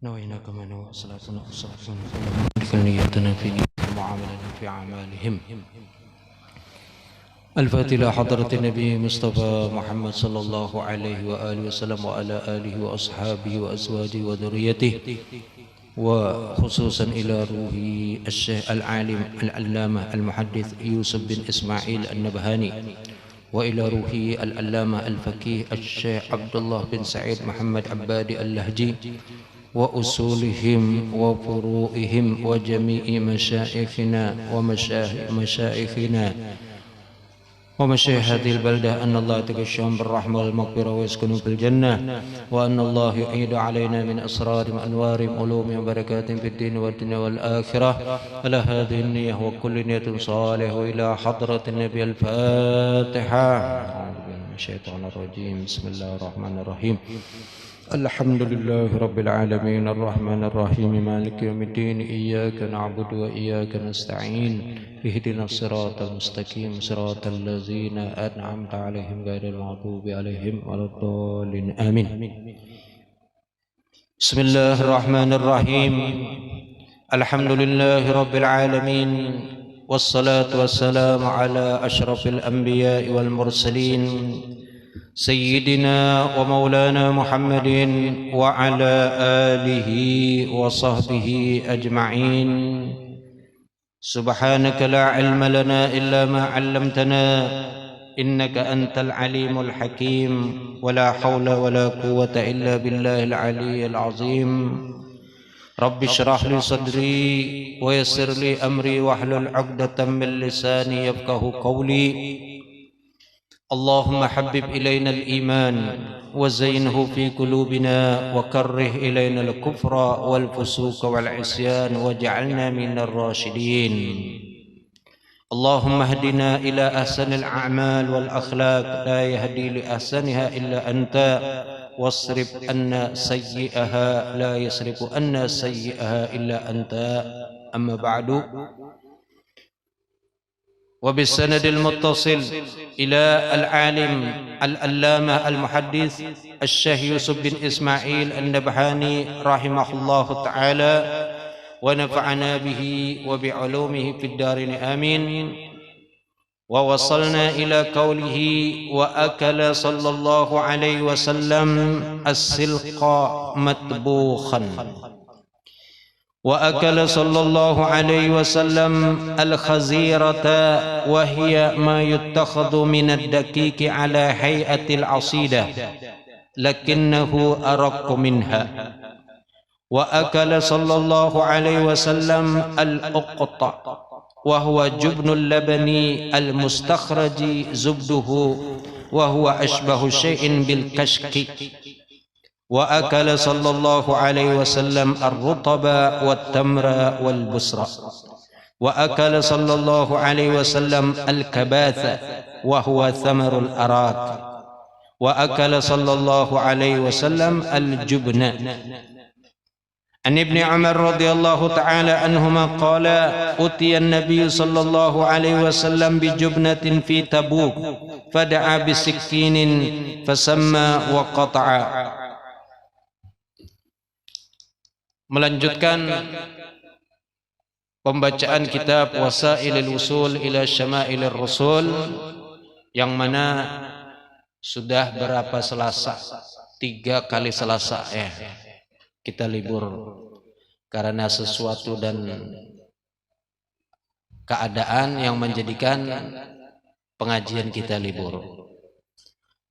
نوينا كما نوى صلاتنا وصلاتنا كل نيتنا في نية المعاملة في أعمالهم. الفاتحة إلى حضرة النبي مصطفى محمد صلى الله عليه وآله وسلم وعلى آله وأصحابه وأزواجه وذريته، وخصوصا إلى روح الشيخ العالم العلامة المحدث يوسف بن إسماعيل النبهاني، وإلى روح العلامة الفقيه الشيخ عبد الله بن سعيد محمد عبادي اللهجي، وأصولهم وفروعهم وجميع مشايخنا ومشايخنا ومشايخ هذه البلدة، أن الله يتغشاهم بالرحمة والمغفرة ويسكنوا في الجنة، وأن الله يعيد علينا من أسرار وأنوار علوم وبركات في الدين والدنيا والآخرة. على هذه النية وكل نية صالحة، وإلى حضرة النبي الفاتحة. أعوذ بالله من الشيطان الرجيم. بسم الله الرحمن الرحيم. الحمد لله رب العالمين الرحمن الرحيم مالك يوم الدين، إياك نعبد وإياك نستعين، اهدنا الصراط المستقيم صراط الذين أنعمت عليهم غير المغضوب عليهم ولا الضالين آمين. بسم الله الرحمن الرحيم. الحمد لله رب العالمين، والصلاة والسلام على أشرف الأنبياء والمرسلين سيدنا ومولانا محمد وعلى آله وصحبه أجمعين. سبحانك لا علم لنا إلا ما علمتنا، إنك أنت العليم الحكيم، ولا حول ولا قوة إلا بالله العلي العظيم. رب اشرح لي صدري ويسر لي أمري واحلل عقدة من لساني يفقه قولي. اللهم حبب إلينا الإيمان وزينه في قلوبنا، وكره إلينا الكفر والفسوق والعصيان واجعلنا من الراشدين. اللهم اهدنا إلى أحسن الأعمال والأخلاق، لا يهدي لأحسنها إلا أنت، واصرف عنا سيئها، لا يصرف عنا سيئها إلا أنت. أما بعد، وبالسند المتصل إلى العالم العلامة المحدث الشيخ يوسف بن إسماعيل النبهاني رحمه الله تعالى، ونفعنا به وبعلومه في الدارين آمين. ووصلنا إلى قوله: وأكل صلى الله عليه وسلم السلق مطبوخا. وأكل صلى الله عليه وسلم الخزيرة، وهي ما يتخذ من الدقيق على هيئة العصيدة لكنه أرق منها. وأكل صلى الله عليه وسلم الأقط، وهو جبن اللبن المستخرج زبده، وهو أشبه شيء بالكشك. وأكل صلى الله عليه وسلم الرطب والتمر والبصر. وأكل صلى الله عليه وسلم الكباث، وهو ثمر الأراك. وأكل صلى الله عليه وسلم الجبن. عن ابن عمر رضي الله تعالى عنهما قال: أتي النبي صلى الله عليه وسلم بجبنة في تبوك، فدعا بسكين فسمى وقطع. Melanjutkan pembacaan kitab Wasailul Usul ila Syama'ilir Rasul, yang mana sudah berapa Selasa? 3 kali Selasa kita libur karena sesuatu dan keadaan yang menjadikan pengajian kita libur.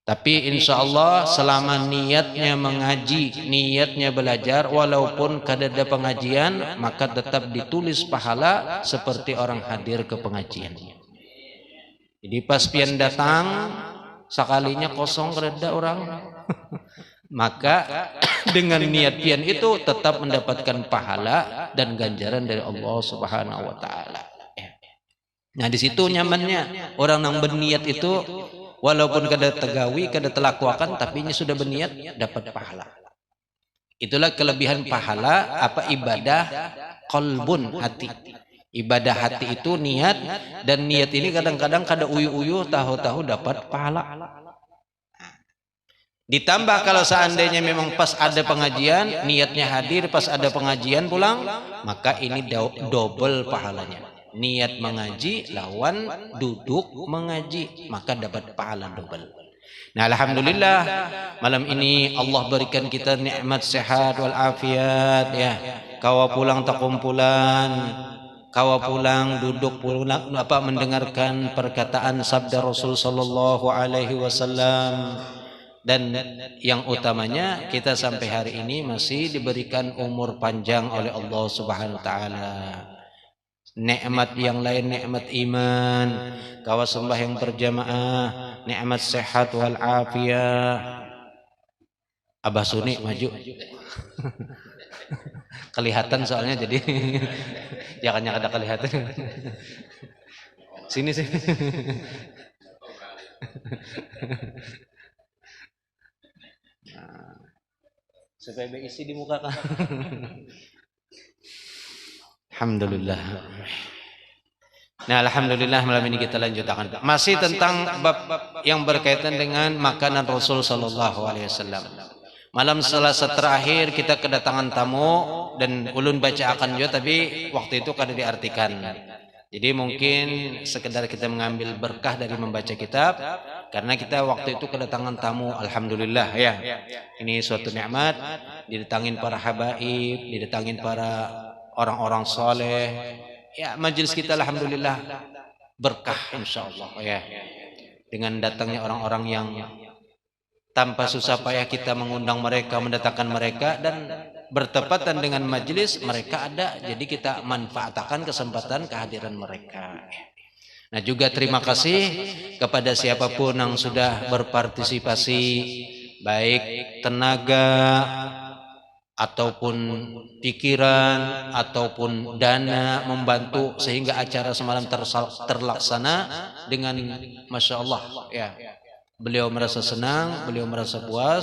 Tapi insya Allah selama niatnya mengaji, niatnya belajar, walaupun kada ada pengajian, maka tetap ditulis pahala seperti orang hadir ke pengajian. Jadi pas pian datang, sekalinya kosong kereda orang, maka dengan niat pian itu tetap mendapatkan pahala dan ganjaran dari Allah Subhanahu wa Ta'ala. Nah, di situ nyamannya orang yang berniat itu, walaupun kada tegawi, kada telakwakan, tapi ini sudah berniat dapat pahala. Itulah kelebihan pahala ibadah qalbun, hati. Ibadah hati itu niat, dan niat ini kadang-kadang kada uyu-uyu, tahu-tahu dapat pahala. Ditambah kalau seandainya memang pas ada pengajian, niatnya hadir pas ada pengajian pulang, maka ini double pahalanya. Niat mengaji lawan duduk mengaji, maka dapat pahala double. Nah, alhamdulillah malam ini Allah berikan kita nikmat sehat wal afiat ya. Kawa pulang tak kumpulan, kawa pulang duduk pulang mendengarkan perkataan sabda Rasul sallallahu alaihi wasallam. Dan yang utamanya kita sampai hari ini masih diberikan umur panjang oleh Allah Subhanahu wa taala. Nikmat yang lain, nikmat iman, kawa sembahyang berjamaah, nikmat sehat wal afiyah. Abah Suni maju. Kelihatan soalnya jadi jangan ada kelihatan. Sini sih. Supaya isi di muka kan. Alhamdulillah. Nah, alhamdulillah malam ini kita lanjutkan masih tentang bab yang berkaitan dengan makanan Rasul sallallahu alaihi wasallam. Malam Selasa terakhir kita kedatangan tamu dan ulun baca akan juga, tapi waktu itu kada diartikan. Jadi mungkin sekedar kita mengambil berkah dari membaca kitab, karena kita waktu itu kedatangan tamu, alhamdulillah ya. Ini suatu nikmat, didatangin para habaib, didatangin para orang-orang soleh. Ya, majelis kita alhamdulillah berkah insyaallah ya. Dengan datangnya orang-orang yang tanpa susah payah kita mengundang mereka, mendatangkan mereka, dan bertepatan dengan majelis mereka ada, jadi kita manfaatkan kesempatan kehadiran mereka. Nah, juga terima kasih kepada siapapun yang sudah berpartisipasi, baik tenaga ataupun pikiran ataupun dana, membantu sehingga acara semalam terlaksana dengan masya Allah ya. Beliau merasa senang, beliau merasa puas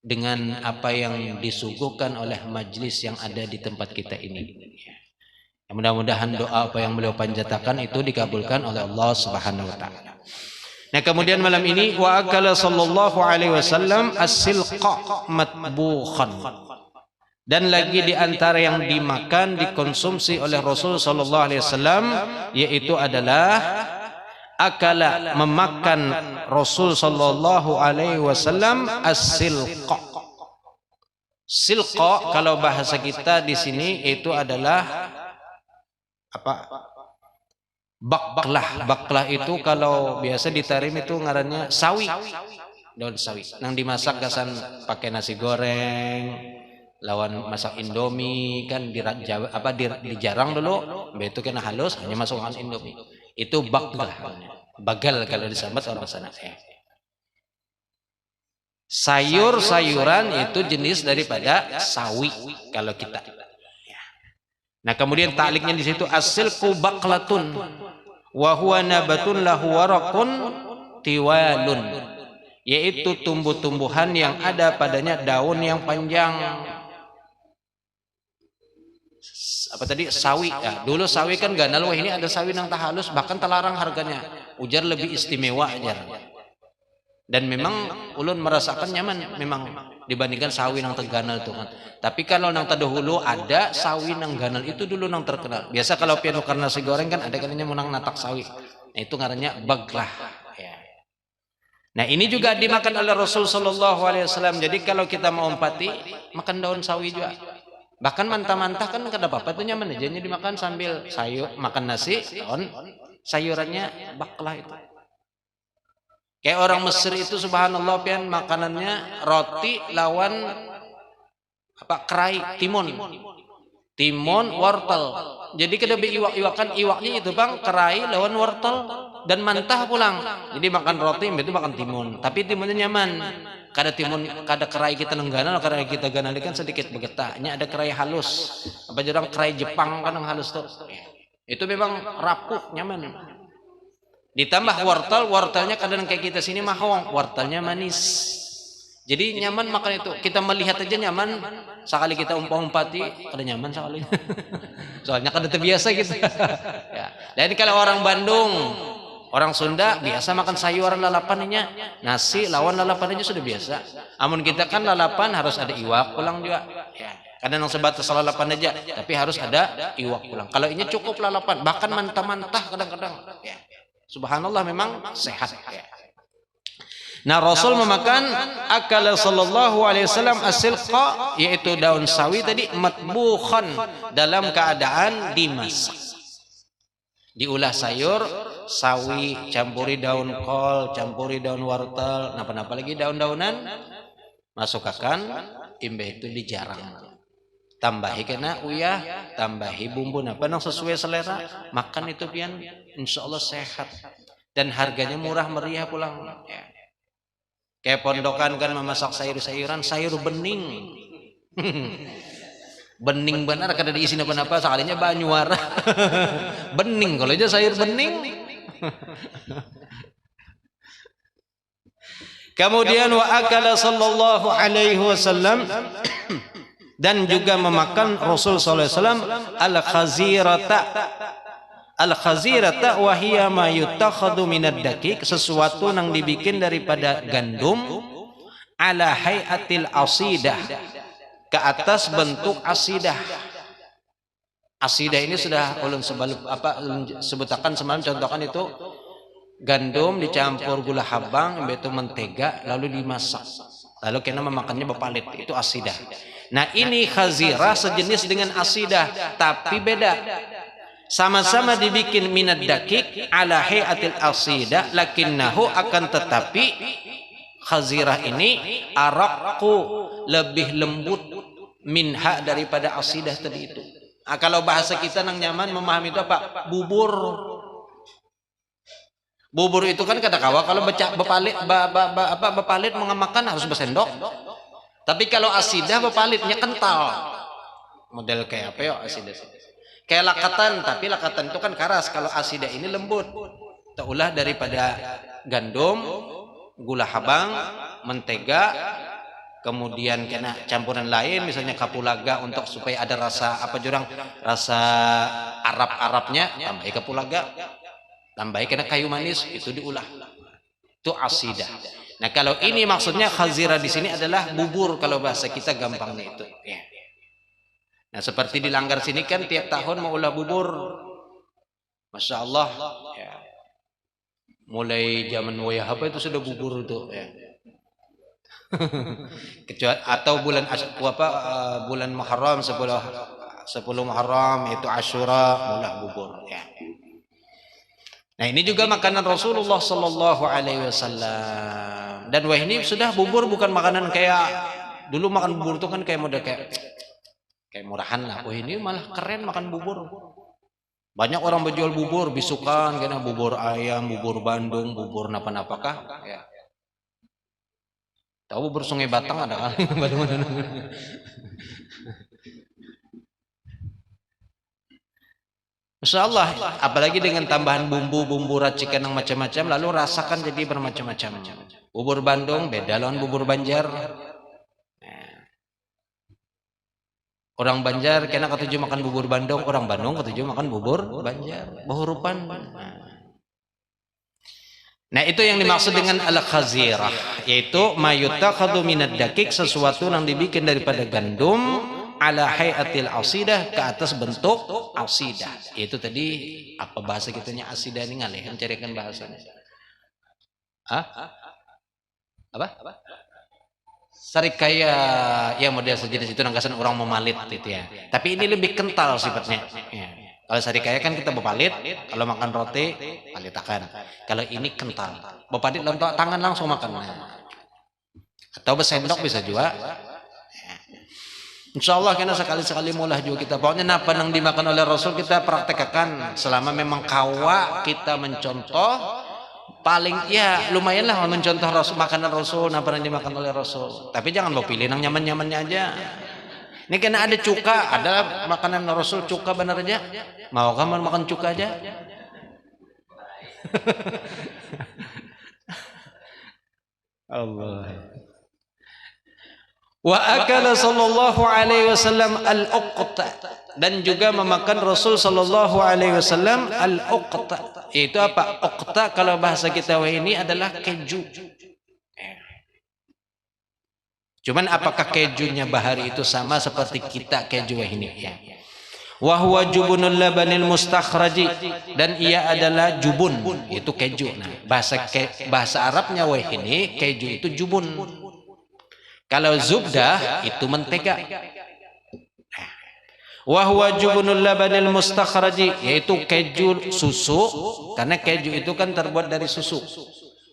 dengan apa yang disuguhkan oleh majelis yang ada di tempat kita ini. Mudah-mudahan doa apa yang beliau panjatkan itu dikabulkan oleh Allah Subhanahu wa taala. Nah, kemudian malam ini wa akala sallallahu alaihi wasallam as-silqa matbukhan. Dan lagi di antara yang dimakan, dikonsumsi oleh Rasul sallallahu alaihi wasallam yaitu adalah akala, memakan Rasul sallallahu alaihi wasallam as-silqa. Silqa kalau bahasa kita di sini itu adalah apa? Baklah. Baklah itu kalau biasa di Tarim itu ngarannya sawi, daun sawi. Nang dimasak gasan pakai nasi goreng, lawan masak Indomie kan dijarang dulu, begitu kena halus hanya masukkan Indomie. Itu baklah. Bagal kalau disambat orang sana. Sayur-sayuran itu jenis daripada sawi kalau kita. Nah, kemudian takliknya di situ as-silqu baqlatun wa huwa nabatun lahu waraqun tiwalun, yaitu tumbuh-tumbuhan yang ada padanya daun yang panjang. Apa tadi? Sawi ya. Dulu sawi kan ganal, wah ini ada sawi nang tak halus, bahkan terlarang harganya. Ujar lebih istimewa aja. Dan memang ulun merasakan nyaman memang dibandingkan sawi nang terganal itu kan. Tapi kalau nang terdahulu ada sawi nang ganal itu dulu nang terkenal. Biasa kalau piano karena nasi goreng kan ada katanya menang natak sawi. Nah, itu ngarannya baglah. Ya. Nah, ini juga dimakan oleh Rasul sallallahu alaihi wasallam. Jadi kalau kita mau empati, makan daun sawi juga. Bahkan mantah-mantah kan kada apa-apa, itu nyaman aja dimakan sambil sayur, makan nasi, daun sayurannya baklah itu. Kayak orang Mesir itu subhanallah pian makanannya roti lawan apa kerai timun wortel. Jadi kada iwak-iwakan, iwaknya itu bang kerai lawan wortel dan mantah pulang. Jadi makan roti itu makan timun, tapi timunnya nyaman. Kada timun, kada kerai kita nengganal, kerai kita ganal kan sedikit begetahnya, ada kerai halus. Apa jarang kerai Jepang kan yang halus tuh. Itu memang rapuh, nyaman. Ditambah wortelnya kadang kayak kita sini mahong, wortelnya manis. Jadi nyaman makan itu. Kita melihat aja nyaman. Sekali kita umpati, kada nyaman sekali. Soalnya kada terbiasa gitu. Ya. Dan kalau orang Bandung Orang Sunda biasa makan sayuran lalapannya, nasi lawan lalapan aja sudah biasa. Amun kita kan lalapan harus ada iwak pulang juga. Ya. Kadang yang sebatas lalapan aja, tapi harus ada iwak pulang. Kalau ini cukup lalapan, bahkan mantah-mantah kadang-kadang. Ya. Subhanallah memang sehat. Ya. Nah Rasul memakan akala sallallahu alaihi wasallam asilqa, yaitu daun sawi tadi, matbukhan, dalam keadaan dimasak. Diolah sayur, sawi, campuri daun kol, campuri daun wortel, napa-napa lagi daun-daunan, masukkan, imbah itu dijarang. Tambahi kena uyah, tambahi bumbu napa nang sesuai selera, makan itu pian insyaallah sehat. Dan harganya murah meriah pulang. Ya. Kayak pondokan kan memasak sayur-sayuran, sayur bening. Bening benar kada diisi apa-apa, sekalinya banyuara. Bening kalau aja sayur bening. Kemudian wa akala sallallahu alaihi wasallam, dan juga memakan Rasul sallallahu alaihi wasallam al-khazirata. Al-khazirata wa hiya ma yutakhadhu minad daqiq, sesuatu yang dibikin daripada gandum, ala hayatil asidah, ke atas bentuk asidah. Asidah ini sudah ulun sebutakan semalam, contohkan itu gandum dicampur gula habang, yaitu mentega, lalu dimasak. Lalu kena memakannya bepalit, itu asidah. Nah ini khazirah sejenis dengan asidah, tapi beda. Sama-sama dibikin minad daqiq ala hayatil asidah, lakinnahu akan tetapi khazirah ini araqu, lebih lembut, minha daripada asidah tadi itu. Nah, kalau bahasa kita nang nyaman memahami itu apa? Bubur. Bubur itu kan kata kawa kalau bepalit mengemakan harus bersendok. Tapi kalau asidah bepalitnya kental. Model kayak apa ya asidah? Kayak lakatan, tapi lakatan itu kan keras. Kalau asidah ini lembut. Taulah daripada gandum, gula habang, mentega, kemudian kena campuran lain, misalnya kapulaga untuk supaya ada rasa apa jurang, rasa Arab-Arabnya, tambahi kapulaga, tambahi kena kayu manis, itu diulah. Itu asidah. Nah kalau ini maksudnya khazirah di sini adalah bubur, kalau bahasa kita gampangnya itu. Ya. Nah seperti di Langgar sini kan tiap tahun mau ulah bubur, masya Allah. Ya. Mulai zaman wayah apa itu sudah bubur itu. Ya. Kecuali atau bulan bulan Muharram 10 Muharram itu Asyura mulai bubur. Ya. Nah ini juga makanan Rasulullah Sallallahu Alaihi Wasallam. Dan wah ini sudah bubur bukan makanan kayak dulu makan bubur itu kan kayak model kayak murahan lah. Wah ini malah keren makan bubur. Banyak orang berjual bubur, bisukan, kena bubur ayam, bubur Bandung, bubur napa-napakah. Ya. Tahu bubur Sungai Batang ada kan? Masya Allah, apalagi dengan tambahan bumbu-bumbu racikan yang macam-macam, lalu rasakan jadi bermacam-macam. Bubur Bandung beda lawan bubur Banjar. Orang Banjar kena ketujuh makan bubur Bandung, orang Bandung ketujuh makan bubur Banjar. Bahurupan. Nah itu yang dimaksud dengan al-khazirah, yaitu mayutakhadhu minad daqiq, sesuatu yang dibikin daripada gandum, ala hayatil asidah, ke atas bentuk asidah. Itu tadi apa bahasa kitanya asidah ini ngalih, carikan bahasanya. Apa? Sarikaya, ya model sejenis itu nanggasan orang memalit itu ya. Tapi ini lebih kental sifatnya. Ya. Kalau sarikaya kan kita bepalit, kalau makan roti palitakan. Kalau ini kental, bepalit lontok tangan langsung makan. Atau bersendok bisa juga. Insya Allah karena sekali-sekali mulah juga kita. Pokoknya apa yang dimakan oleh Rasul kita praktekkan. Selama memang kawa kita mencontoh, paling ya lumayanlah mencontoh Rasul, makanan Rasul, apa yang dimakan oleh Rasul. Tapi jangan mau pilih yang nyaman-nyamannya aja. Ini kena ada cuka, ada makanan Rasul cuka benar aja. Mau kamu makan cuka aja? Allah. Wa akala sallallahu alaihi wasallam al-uqta, dan juga memakan Rasul sallallahu alaihi wasallam al-uqta. Itu apa? Okta kalau bahasa kita ini adalah keju. Cuman apakah kejunya bahari itu sama seperti kita keju ini? Ya. Wa huwa jubunul labanil mustakhraji, dan ia adalah jubun, itu keju. Nah, bahasa Arabnya ini keju itu jubun. Kalau zubdah itu mentega. Wa huwa jubunul labanil mustakhraji, yaitu keju susu, karena keju itu kan terbuat dari susu.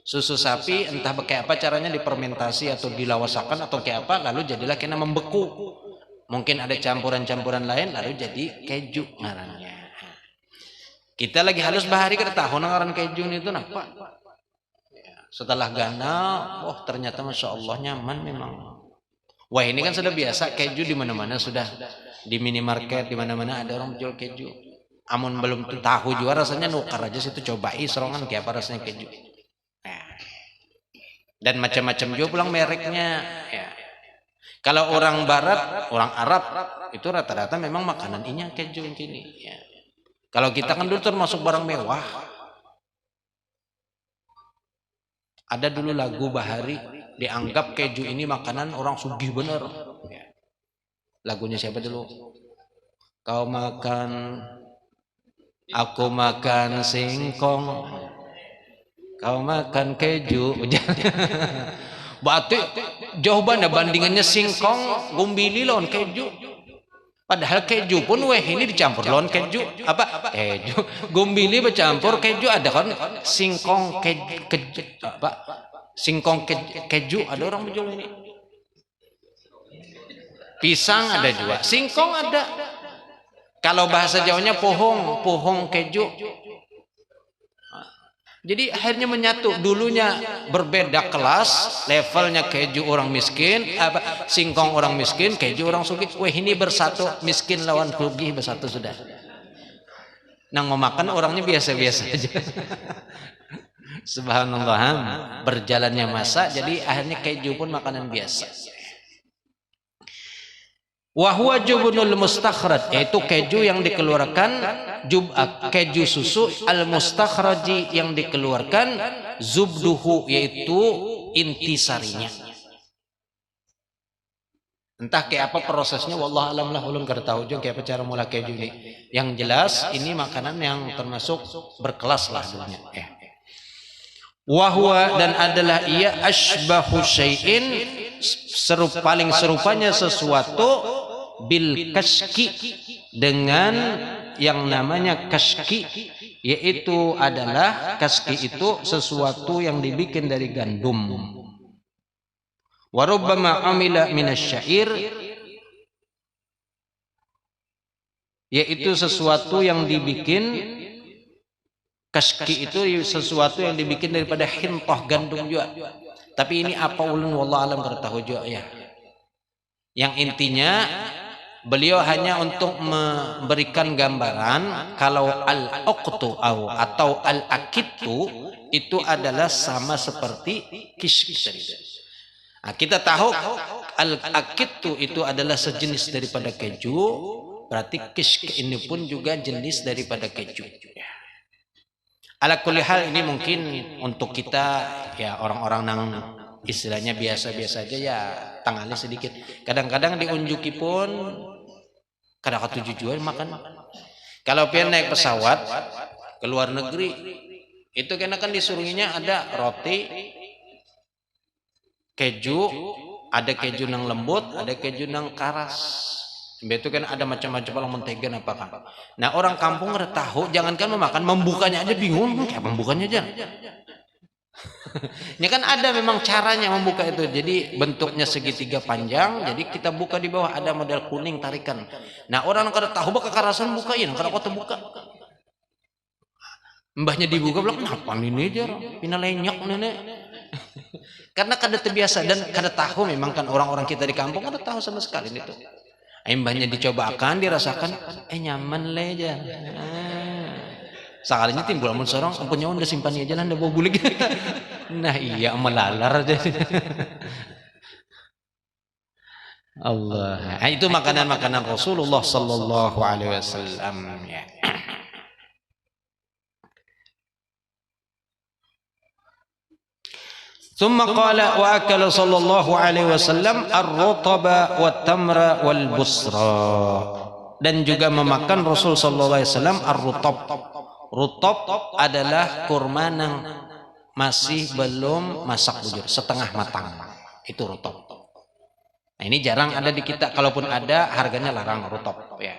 Susu sapi entah kayak apa caranya difermentasi atau dilawasakan atau kayak apa, lalu jadilah kena membeku. Mungkin ada campuran-campuran lain lalu jadi keju ngarannya. Kita lagi halus bahari kita tahu ngaran keju itu napa. Setelah gana, wah ternyata masya Allah nyaman memang. Wah ini kan sudah biasa keju di mana-mana, sudah di minimarket di mana-mana ada orang jual keju. Amun belum tahu juga rasanya nukar aja situ, cobai serongan kayak apa rasanya keju. Dan macam-macam juga pulang mereknya. Ya. Kalau orang Barat, orang Arab itu rata-rata memang makanan ini keju ini. Ya. Kalau kita kan dulu termasuk barang mewah. Ada dulu lagu Bahari dianggap keju ini makanan orang sugih bener. Ya. Lagunya siapa dulu? Kau makan, aku makan singkong, kau makan keju. Berarti jauh banget bandingannya singkong gumbili lawan keju. Padahal keju pun ini dicampur lawan keju. Apa? Keju. Gumbili bercampur keju, ada kan singkong keju apa? Singkong keju ada orang menjual ini. Pisang ada juga, singkong ada. Kalau bahasa Jawanya pohong keju. Jadi akhirnya menyatu. Dulunya berbeda kelas, levelnya keju orang miskin, singkong orang miskin, keju orang sugih. Wah ini bersatu, miskin lawan sugih bersatu sudah. Nah ngemakan orangnya biasa-biasa aja. Subhanallah, berjalannya masa, jadi akhirnya keju pun makanan biasa. Wahwa jubunul mustakhraj, yaitu keju yang dikeluarkan, keju susu al mustakhraji yang dikeluarkan, zubduhu yaitu intisarinya. Entah kayak apa prosesnya, wallah alam lah, ulun kada tahu juga kayak apa cara mula keju ini. Yang jelas ini makanan yang termasuk berkelas lah dunia. Wahwa, dan adalah ia asbahu syai'in, paling serupanya sesuatu, bil kashki, dengan yang namanya kashki, yaitu adalah kashki itu sesuatu yang dibikin dari gandum. Warubbama amila minasyair, yaitu sesuatu yang dibikin, kashki itu sesuatu yang dibikin daripada hintah gandum juga. Tapi ini apa ulun wallah alam kada tahu juga ya. Yang intinya beliau hanya untuk memberikan gambaran kalau al-uqtu atau al-akitu itu adalah sama seperti kishki. Nah, kita tahu al-akitu itu adalah sejenis daripada keju, berarti kishki ini pun juga jenis daripada keju. Ala kulli hal ini mungkin untuk kita ya orang-orang nang istilahnya biasa-biasa aja ya, tangannya sedikit. Kadang-kadang diunjuki pun kada ketujuh jual makan. Kalau pian naik pesawat ke luar negeri, itu kena kan disuruhnya ada roti, keju, ada keju nang lembut, ada keju nang karas. Itu kan ada macam-macam orang mentega apa kan. Nah orang kampung kada tahu, jangankan memakan, membukanya aja bingung, kayak membukanya aja. Ini kan ada memang caranya membuka itu. Jadi bentuknya segitiga panjang. Jadi kita buka di bawah ada model kuning tarikan. Nah orang kada tahu bakal karasan bukain, kada kota buka. Mbahnya dibuka bilang kenapa ini aja, pina lenyok nenek. Karena kada terbiasa dan kada tahu memang kan orang-orang kita di kampung kada tahu sama sekali itu. Mbahnya dicobakan, dirasakan, nyaman le aja. Sekalinya timbul amun sorong, punya udah simpan aja lah, ndak bawa bulik. Nah iya melalar aja. Allah. Nah, itu makanan-makanan Rasulullah sallallahu alaihi wasallam ya. Thumma qala wa akala sallallahu alaihi wasallam ar-rutaba wat-tamra wal-busra. Dan juga memakan Rasul sallallahu alaihi wasallam ar-rutab. Rutab adalah kurma yang masih belum masak bujur, setengah matang. Itu rutab. Nah, ini jarang ada di kita, kalaupun ada harganya larang rutab ya.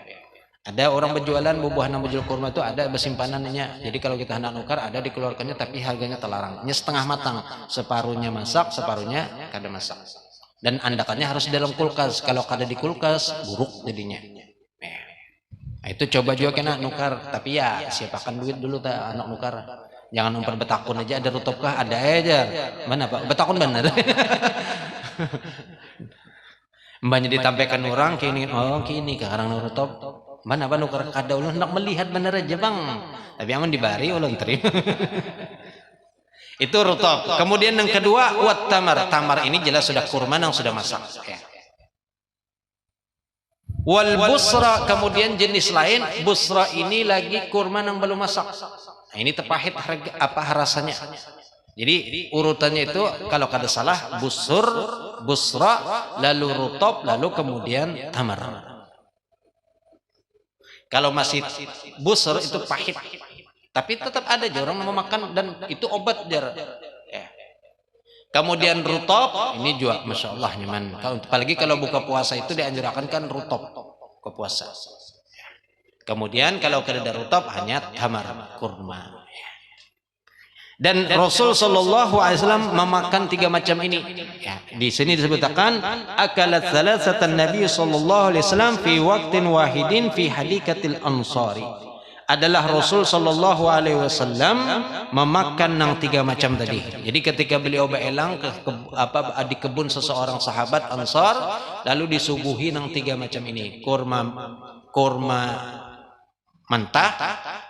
Ada orang berjualan buah yang berjual kurma itu ada bersimpanannya. Jadi kalau kita hendak nukar ada dikeluarkannya tapi harganya terlarang. Ini setengah matang, separuhnya masak, separuhnya kada masak. Dan andakannya harus di dalam kulkas. Kalau kada di kulkas buruk jadinya. Nah, itu coba juga kena nukar, tapi ya siapakan duit dulu tak anak nukar. Jangan umpar betakun aja ada rutab kah? Ada aja. Mana Pak? Betakun benar. Mbaknya ditampaikan orang kini, oh kini karang rutab. Mana apa nukar kada ulun hendak melihat benar aja bang, tapi aman dibari ulun terima. Itu rutab. Kemudian yang kedua wat tamar. Tamar ini jelas sudah kurma yang sudah masak ya. Wal busra, kemudian jenis lain busra ini lagi kurma yang belum masak. Nah, ini terpahit harga apa rasanya. Jadi urutannya itu kalau kada salah busur, busra, lalu rutab, lalu kemudian tamar. Kalau masih busur itu pahit, tapi tetap ada orang yang memakan dan itu obat jar. Ya. Kemudian rutab ini juga masya Allah nyaman. Apalagi kalau buka puasa itu dianjurkan kan rutab ke puasa. Kemudian kalau kada rutab hanya tamar kurma. Dan Rasul sallallahu alaihi wasallam memakan tiga macam ini. Ya, di sini disebutkan akalat salasatan Nabi sallallahu alaihi wasallam fi waqtin wahidin fi hadikatil ansari. Adalah Rasul sallallahu alaihi wasallam memakan yang tiga macam tadi. Jadi ketika beliau berelang di kebun seseorang sahabat Ansar, lalu disuguhi yang tiga macam ini. Kurma mentah,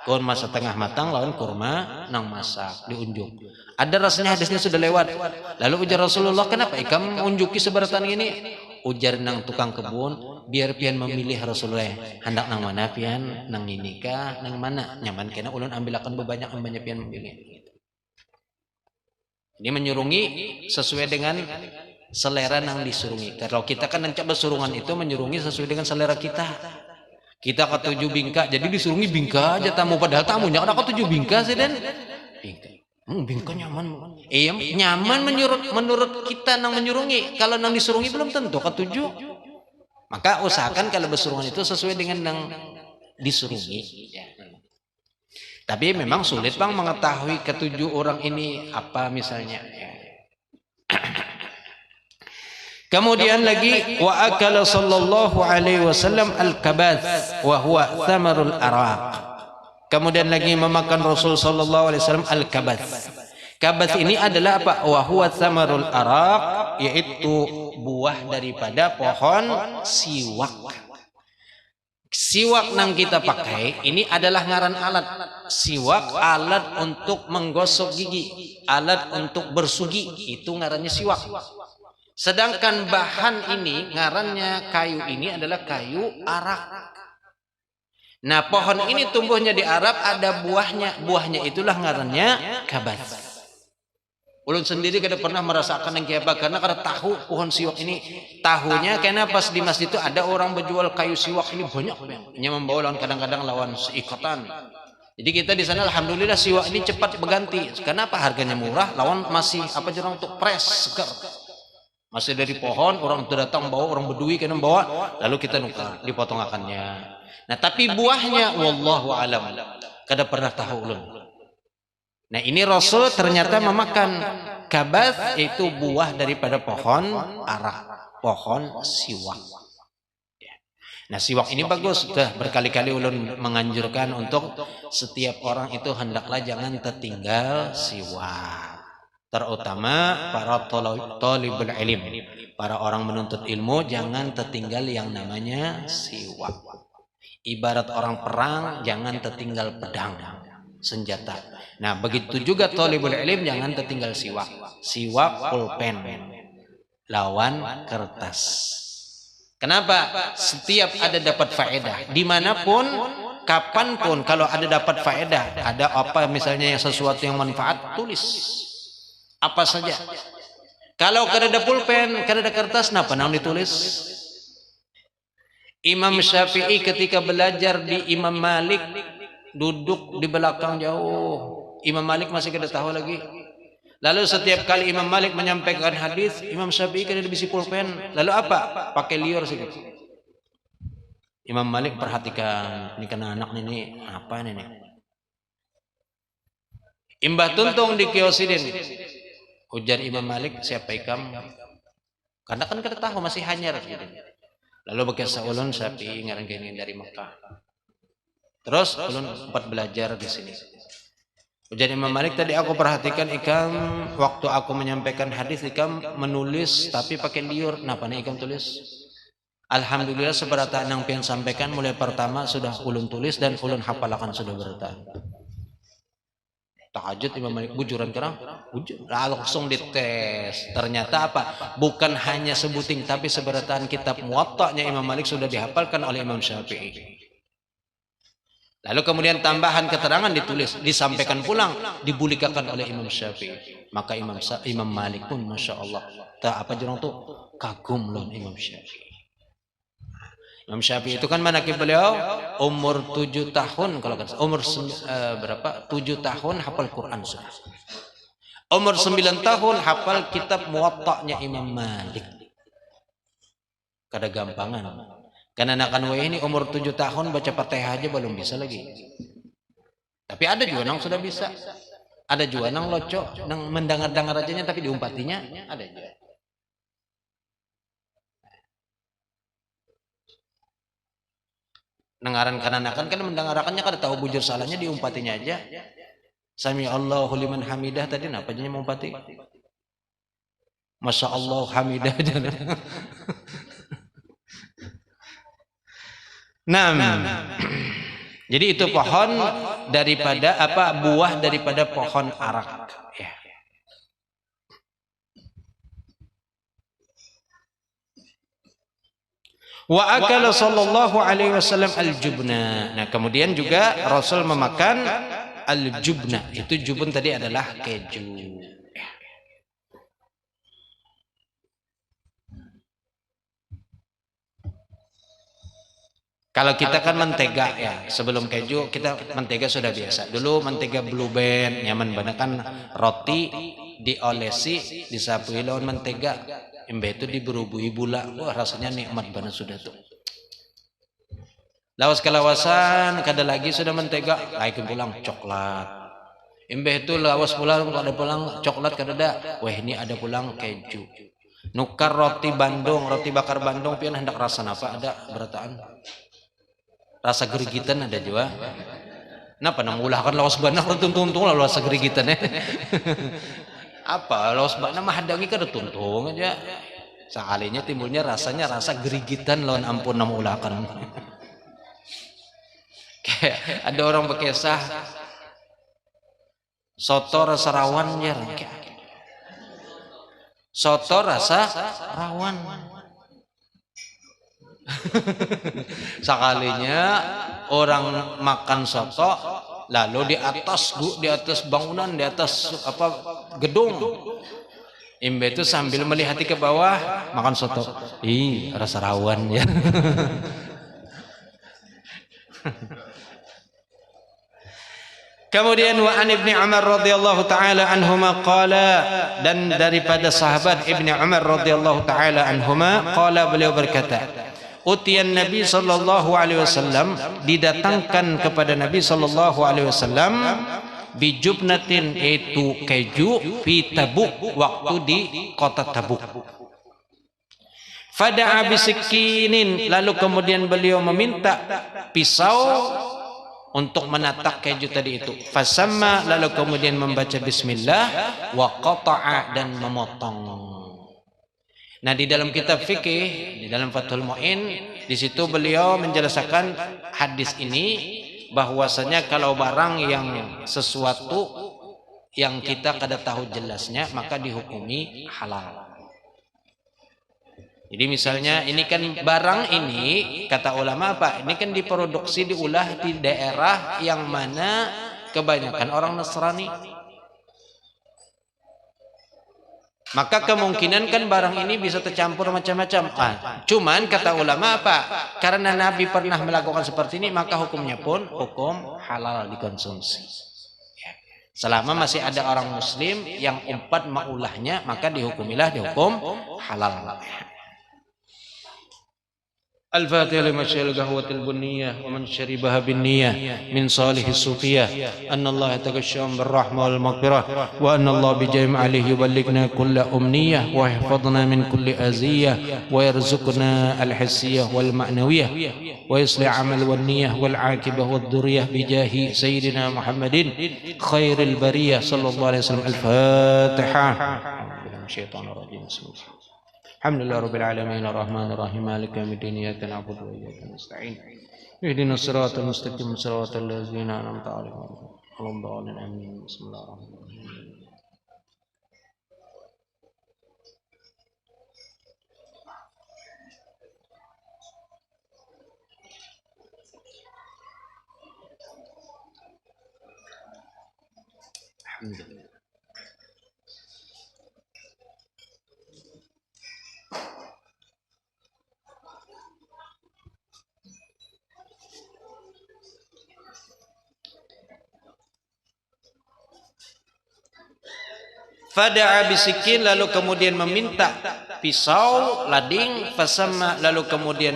kurma setengah matang, lawan kurma nang masak diunjuk. Ada rasanya hadisnya sudah lewat. Lalu ujar Rasulullah, kenapa ikam unjuki seberatan ini? Ujar nang tukang kebun, biar pian memilih Rasulullah. Hendak nang mana pian? Nang ini kah? Nang mana? Nyaman kena ulun ambilakan bebanyak banyak pian memilih. Ini menyurungi sesuai dengan selera nang disurungi. Kalau kita kan nancap bersurungan itu menyurungi sesuai dengan selera kita. Kita ketujuh bingka, jadi disurungi bingka aja tamu, padahal tamunya ada ketujuh bingka sih dan bingka. Bingka nyaman. Nyaman menurut kita nang menyurungi. Kalau nang disurungi belum tentu ketujuh. Maka usahakan kalau bersurungan itu sesuai dengan nang disurungi. Tapi memang sulit bang mengetahui ketujuh orang ini apa misalnya. Kemudian lagi wa akala sallallahu alaihi wasallam al-kabath wa huwa thamarul araq. Kemudian lagi memakan Rasul sallallahu alaihi wasallam al-kabath. Kabath ini adalah apa? Wa huwa thamarul araq, yaitu buah daripada pohon siwak. Siwak yang kita pakai ini adalah ngaran alat. Siwak alat untuk menggosok gigi, alat untuk bersugi, itu ngarannya siwak. Sedangkan bahan ini ngarannya kayu ini adalah kayu arak. Nah pohon ini tumbuhnya di Arab ada buahnya. Buahnya itulah ngarannya kabath. Ulun sendiri kada pernah merasakan yang kiapa karena kada tahu pohon siwak ini. Tahunya karena pas di masjid itu ada orang berjual kayu siwak ini banyak. Hanya membawa lawan kadang-kadang lawan seikatan. Jadi kita di sana alhamdulillah siwak ini cepat berganti. Kenapa harganya murah? Lawan masih apa jarang untuk press segar. Masih dari pohon, orang datang bawa, orang bedui kena bawa, lalu kita nukar, dipotong akannya. Nah tapi buahnya, wallahu alam, kada pernah tahu ulun. Nah ini Rasul ternyata memakan kabath, itu buah daripada pohon arak, pohon siwak. Nah siwak ini bagus, sudah berkali-kali ulun menganjurkan untuk setiap orang itu hendaklah jangan tertinggal siwak. Terutama para thalibul ilm, para orang menuntut ilmu jangan tertinggal yang namanya siwak. Ibarat orang perang jangan tertinggal pedang, senjata. Nah begitu juga thalibul ilm jangan tertinggal siwak. Siwak pulpen lawan kertas. Kenapa? Setiap ada dapat faedah dimanapun, kapanpun kalau ada dapat faedah, ada apa misalnya yang sesuatu yang manfaat, tulis apa saja. Kalau kada ada pulpen, kada ada kertas, napa nang ditulis? Imam Syafi'i ketika belajar di Imam Malik duduk di belakang jauh. Imam Malik masih kada tahu lagi. Lalu setiap kali Imam Malik menyampaikan hadis, Imam Syafi'i kada ada bisi pulpen. Lalu apa? Pakai liur sedikit. Imam Malik perhatikan, ini kan anak ini apa ini? Imbah tuntung di kiosidin. Ujar Imam Malik, siapa ikam? Karena kan kada tahu masih hanyar gitu. Lalu berkisah ulun Syafi'i ngarang gini dari Mekah. Terus ulun sempat belajar di sini. Ujar Imam Malik, tadi aku perhatikan ikam waktu aku menyampaikan hadis ikam menulis tapi pakai liur. Kenapa nih ikam tulis? Alhamdulillah seberata nang pian sampaikan mulai pertama sudah ulun tulis dan ulun hafalakan sudah berata. Tahajud Imam Malik bujuran kerang, bujur. Langsung dites. Ternyata apa? Bukan hanya sebuting tapi seberataan kitab Muwatta'nya Imam Malik sudah dihafalkan oleh Imam Syafi'i. Lalu kemudian tambahan keterangan ditulis, disampaikan pulang, dibulikakan oleh Imam Syafi'i. Maka Imam Malik pun Masya Allah, apa jurang tuh kagum loh Imam Syafi'i. Imam Syafi'i itu kan manakib beliau umur 7 tahun, kalau kan umur berapa? 7 tahun hafal Quran sudah. Umur 9 tahun hafal kitab Muwatta'nya Imam Malik. Kada gampangan. Karena anak-anak ini umur 7 tahun baca Fatihah aja belum bisa lagi. Tapi ada juga nang sudah bisa. Ada juga nang locok, nang mendengar-dengar ajanya tapi diumpatinya ada juga. Dengaran kananakan kan mendengarkannya kada tahu bujur salahnya diumpatinya aja. Sami Allahu liman hamidah tadi napa jadinya mengumpati? Masya Allah hamidah. Nah, jadi itu pohon daripada apa buah daripada pohon arak. Ya. Wa akala sallallahu alaihi wasallam al-jubna. Nah, kemudian juga Rasul memakan al-jubna. Itu jubun tadi adalah keju. Kalau kita kan mentega ya, sebelum keju kita mentega sudah biasa. Dulu mentega Blue Band nyaman banget kan, roti diolesi disapui lawan mentega. Embe itu diberubui bula, wah rasanya nikmat banget sudah tuh. Lawas kelawasan, kada lagi sudah mentega, laikin pulang coklat. Embe itu lawas pulang, kada pulang coklat kada ada, wah ini ada pulang keju. Nukar roti Bandung, roti bakar Bandung, pian hendak rasa apa? Ada berataan. Rasa gerigitan ada juga. Napa nang ulahkan lawas banyak tuntung-tuntung lalu rasa gerigitan ya. Apa lawas banyak mah hadangi kada tuntung aja. Sekalinya timbulnya rasanya rasa gerigitan lawan ampun nam ulahkan. Kayak ada orang berkisah soto rasa rawan ya. Soto rasa rawan. Sekalinya orang makan soto lalu di atas bangunan, di atas apa gedung, imbe itu sambil melihat ke bawah makan soto, ih rasa rawan ya. Kemudian wa an Ibnu Umar radhiyallahu taala anhuma qala, dan daripada sahabat Ibnu Umar radhiyallahu taala anhuma qala, beliau berkata, utiyan Nabi sallallahu alaihi wasallam, didatangkan kepada Nabi sallallahu alaihi wasallam bijubnatin, yaitu keju, fi Tabuk, waktu di kota Tabuk. Fada'a bisikinin, lalu kemudian beliau meminta pisau untuk menatak keju tadi itu. Fasamma, lalu kemudian membaca bismillah, wa qata'a, dan memotong. Nah, di dalam kitab fikih, di dalam Fathul Mu'in, di situ beliau menjelaskan hadis ini bahwasanya kalau barang yang sesuatu yang kita kada tahu jelasnya maka dihukumi halal. Jadi misalnya ini kan barang ini kata ulama apa? Ini kan diproduksi diolah di daerah yang mana kebanyakan orang Nasrani. Maka kemungkinan kan barang ini bisa tercampur macam-macam. Cuman kata ulama apa? Karena Nabi pernah melakukan seperti ini, maka hukumnya pun hukum halal dikonsumsi. Selama masih ada orang muslim yang umpat maulahnya, maka dihukumilah dihukum halal. الفاتحة لما شاء القهوة البنية ومن شربها بالنية من صالح الصوفية أن الله يتغشاهم بالرحمة والمغفرة وأن الله بجمع عليه يبلغنا كل أمنية ويحفظنا من كل أذية ويرزقنا الحسية والمعنوية ويصلح عمل والنية والعاقبة والذرية بجاه سيدنا محمد خير البرية صلى الله عليه وسلم. الفاتحة. الشيطان الرجيم. الحمد لله رب العالمين الرحمن الرحيم مالك يوم الدين إياك نعبد وإياك نستعين اهدنا الصراط المستقيم صراط الذين أنعمت عليهم غير المغضوب عليهم آمين. بسم الله الرحمن الرحيم. الحمد لله. Fada'a bisikin, lalu kemudian meminta pisau lading, fasamma, lalu kemudian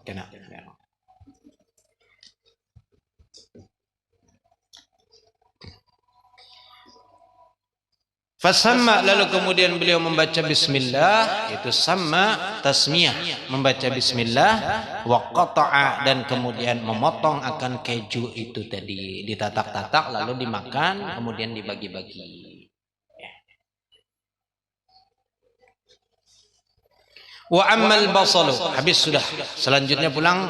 kena. Fasamma, lalu kemudian beliau membaca bismillah, itu sama tasmiyah, membaca bismillah, wa qata'a, dan kemudian memotong akan keju itu tadi, ditatak-tatak lalu dimakan, kemudian dibagi-bagi. Wa ammal basalu, habis sudah. Selanjutnya pulang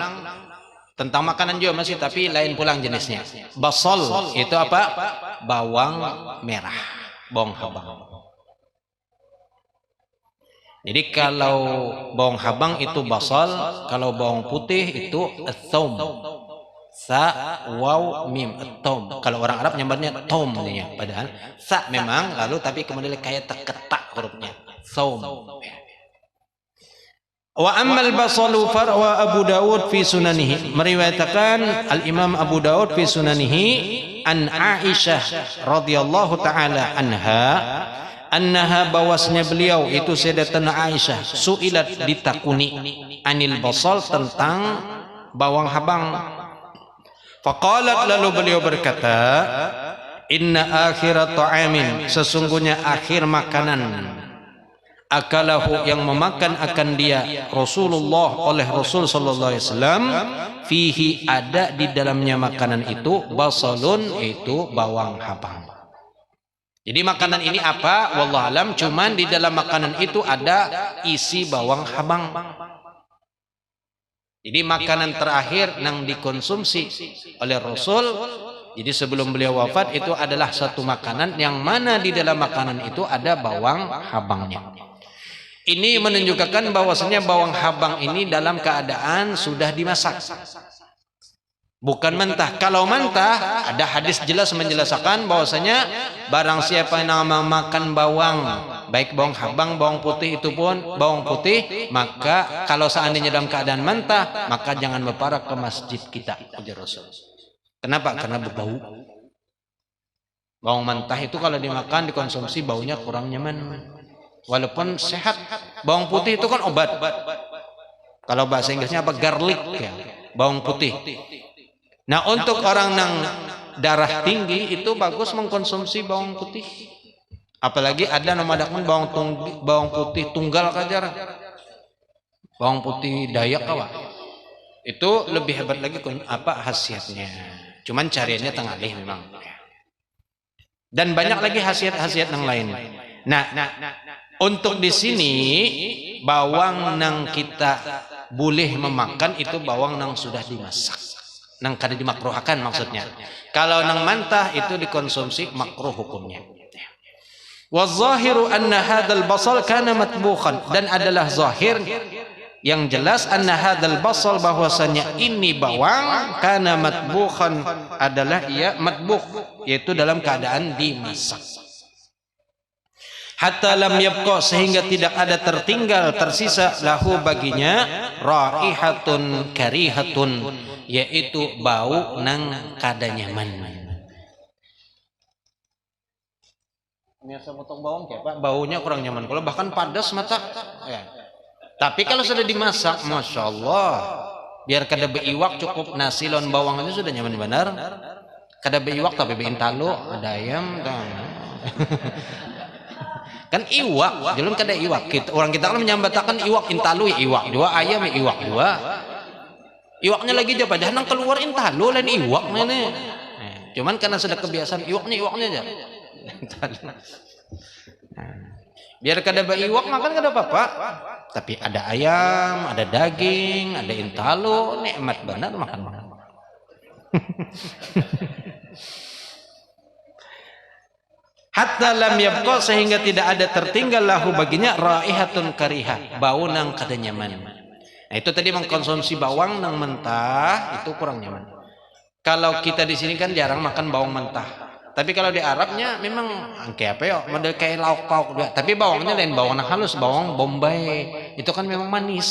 tentang makanan juga masih, tapi lain pulang jenisnya. Basal itu apa? Bawang merah. Bawang habang. Jadi kalau bawang habang itu basal, kalau bawang putih itu at-thawm. Sa waw mim at-thawm. Kalau orang Arab nyambarnya thawm nya, padahal sa memang lalu tapi kemudian kayak terketak hurufnya. Thawm. Wa ammal basalu farwa Abu Dawud fi sunanihi, meriwayatkan Al-Imam Abu Dawud fi sunanihi an Aisyah radhiyallahu taala annaha bahwasanya beliau itu Sayyidatuna Aisyah suilat ditakuni anil basal, tentang bawang habang. Faqalat, lalu beliau berkata, inna akhirat ta'amin, sesungguhnya akhir makanan, akalahu yang memakan akan dia Rasulullah oleh Rasul sallallahu alaihi wasallam, fihi ada di dalamnya makanan itu basalun, itu bawang habang. Jadi makanan ini apa? Wallahu alam, cuman di dalam makanan itu ada isi bawang habang. Jadi makanan terakhir yang dikonsumsi oleh Rasul, jadi sebelum beliau wafat, itu adalah satu makanan yang mana di dalam makanan itu ada bawang habangnya. Ini menunjukkan bahwasanya bawang habang ini dalam keadaan sudah dimasak, bukan mentah. Kalau mentah, ada hadis jelas menjelaskan bahwasanya barang siapa yang makan bawang, baik bawang habang, bawang putih itu pun bawang putih, maka kalau seandainya dalam keadaan mentah, maka jangan berparak ke masjid kita, ujar Rasul. Kenapa? Karena berbau. Bawang mentah itu kalau dimakan, dikonsumsi, baunya kurang nyaman. Walaupun sehat. Bawang putih itu kan obat. Kalau bahasa Inggrisnya apa? Garlic ya. Bawang putih. Nah, untuk orang yang darah tinggi itu bagus mengkonsumsi bawang putih. Apalagi ada namadakan bawang putih tunggal kajar. Bawang putih Dayak kawan. Itu lebih hebat lagi apa khasiatnya. Cuman cariannya tengalih memang. Dan banyak lagi khasiat-khasiat yang lain. Nah, untuk di sini bawang nang kita boleh memakan itu bawang nang sudah dimasak, nang kada dimakruhkan maksudnya. Kalau nang mentah itu dikonsumsi makruh hukumnya. Wa zahiru anna hadzal basal kana matbukhan, dan adalah zahir yang jelas anna hadzal basal bahwasanya ini bawang kana matbukhan adalah ia matbukh, yaitu dalam keadaan dimasak. Hatta lam yabqa, sehingga tidak ada tertinggal tersisa lahu baginya raihatun karihatun, yaitu bau nang kada nyaman. Biasa potong bawang kayak Pak, baunya kurang nyaman. Kalau bahkan padas mata. Ya. Tapi kalau sudah dimasak, masya Allah, biar kada beiwak cukup nasi lawan bawang itu sudah nyaman benar. Kada beiwak tapi bein talo, ada ayam, kan iwak, jelun kada iwak. Orang kita kan menyambatakan iwak intalu, ya iwak dua, ayam ya iwak dua. Iwaknya lagi aja padahal nang keluar intalu lain iwak nih. Cuman karena sudah kebiasaan iwaknya aja. Biar kada beiwak makan kada apa-apa. Tapi ada ayam, ada daging, ada intalo, nikmat benar makan. Hatta lam yabqa, sehingga tidak ada tertinggal lahu baginya raihatun kariha, bau nang kada nyaman. Nah, itu tadi mengkonsumsi bawang nang mentah itu kurang nyaman. Kalau kita di sini kan jarang makan bawang mentah. Tapi kalau di Arabnya memang kayak apa ya, model kayak lauk pauk juga. Tapi bawangnya lain bawang halus, bawang bombay. Itu kan memang manis.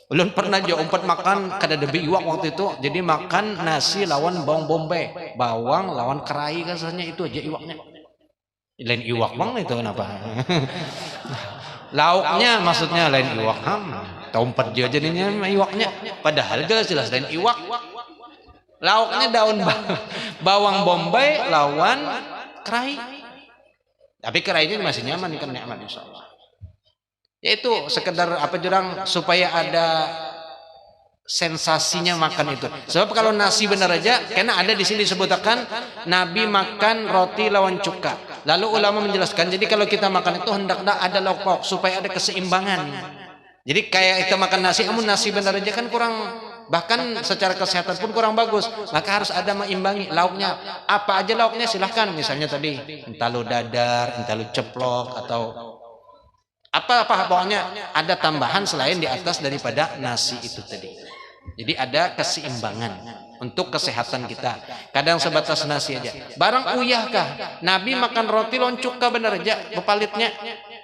Ulun pernah jo umpat makan kada ada iwak waktu itu. Jadi makan nasi lawan bawang bombay, bawang lawan kerai kasarnya, itu aja iwaknya. Lain iwak bang itu kenapa? Lauknya maksudnya lain iwak. Umpat jo jadinya iwaknya. Padahal jelas lain iwak. Lauknya daun bawang bombay lawan kerai. Tapi kerainya masih nyaman, kan nikmat insyaallah. Yaitu sekedar apa jurang supaya ada sensasinya makan itu. Sebab kalau nasi benar aja, karena ada di sini disebutkan Nabi makan roti lawan cuka. Lalu ulama menjelaskan, jadi kalau kita makan itu hendaknya ada lauk pauk supaya ada keseimbangan. Jadi kayak kita makan nasi, namun nasi benar aja kan kurang, bahkan secara kesehatan pun kurang bagus. Maka harus ada mengimbangi lauknya. Apa aja lauknya silahkan. Misalnya tadi entalu dadar, entalu ceplok, atau apa pokoknya ada tambahan selain di atas daripada nasi itu tadi. Jadi ada keseimbangan untuk kesehatan kita. Kadang sebatas nasi aja. Barang uyah kah? Nabi makan roti lawan cuka benar aja pepalitnya.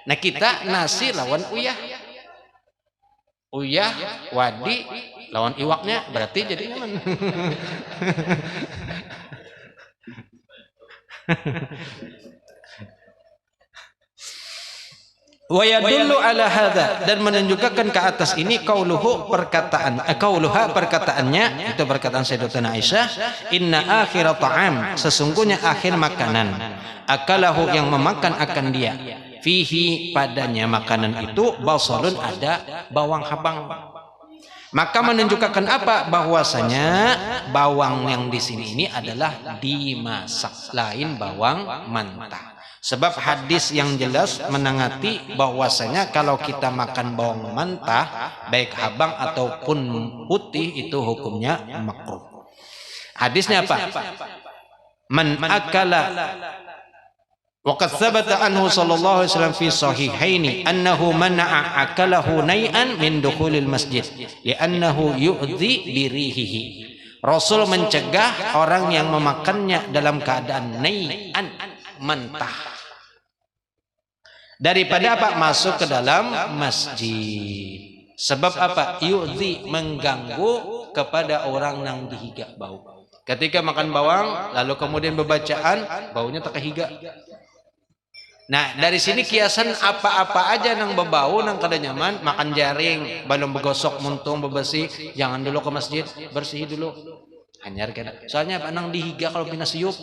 Nah kita nasi lawan uyah. Uyah, wadi lawan iwaknya, berarti jadi nyaman. Wa yadullu ala hadza, dan menunjukkan ke atas ini qauluhu perkataannya, itu perkataan Sayyidatuna Aisyah, inna akhir ta'am, sesungguhnya akhir makanan, akalahu yang memakan akan dia, fihi padanya makanan itu basalun ada bawang habang. Maka menunjukkan apa? Bahwasanya bawang yang di sini ini adalah dimasak, lain bawang mentah. Sebab hadis yang jelas menangati bahwasanya kalau kita makan bawang mentah, baik habang ataupun putih, itu hukumnya makruh. Hadisnya apa? Man akala waqad thabata anhu sallallahu alaihi wasallam fi sahihaini annahu mana'a akalahu nai'an min dukhulil masjid li'annahu yu'dhi birihihi. Rasul mencegah orang yang memakannya dalam keadaan nai'an, mentah, daripada apa? Masuk ke dalam masjid. Sebab apa? Yu'dhi, mengganggu kepada orang yang dihiga bau. Ketika makan bawang lalu kemudian bebacaan, baunya terkehiga. Nah, dari sini kiasan apa-apa aja nang bebau, nang kada nyaman, makan jaring, belum begosok muntung bebersih, jangan dulu ke masjid, bersih dulu. Hanyar kada. Soalnya apa? Nang dihiga kalau pina siup.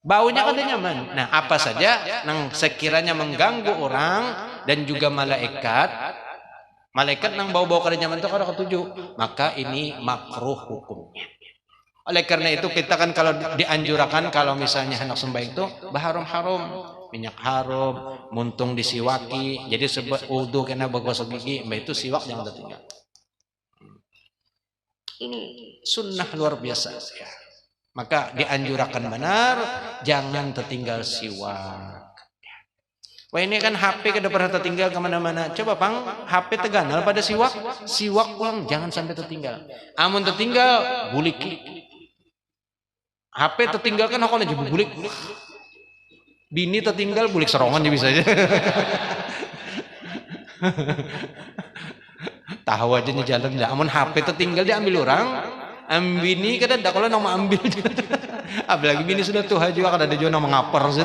Baunya kada nyaman. Nah, apa saja nang sekiranya mengganggu orang dan juga malaikat nang bau-bau kada nyaman itu kada ketuju, maka ini makruh hukumnya. Oleh karena itu kita kan kalau dianjurkan kalau misalnya hendak sembahyang itu harum, minyak harum, muntung disiwaki. Jadi sebab wudu kena bergosok gigi, mbak itu siwak jangan tertinggal. Ini sunnah luar biasa ya. Maka dianjurkan benar jangan tertinggal siwak. Wah ini kan HP kada pernah tertinggal kemana-mana. Coba pang HP teganal pada siwak, siwak ulang jangan sampai tertinggal. Amun tertinggal bulik. HP tertinggal kan aku aja bulik. Bini tertinggal bulik serongan dia bisa aja. Tahu aja nih jalan dah. Amun HP tertinggal diambil orang, bini kada ada kalau nama ambil. Apalagi bini sudah tua juga kada ada juga nama ngaper sih.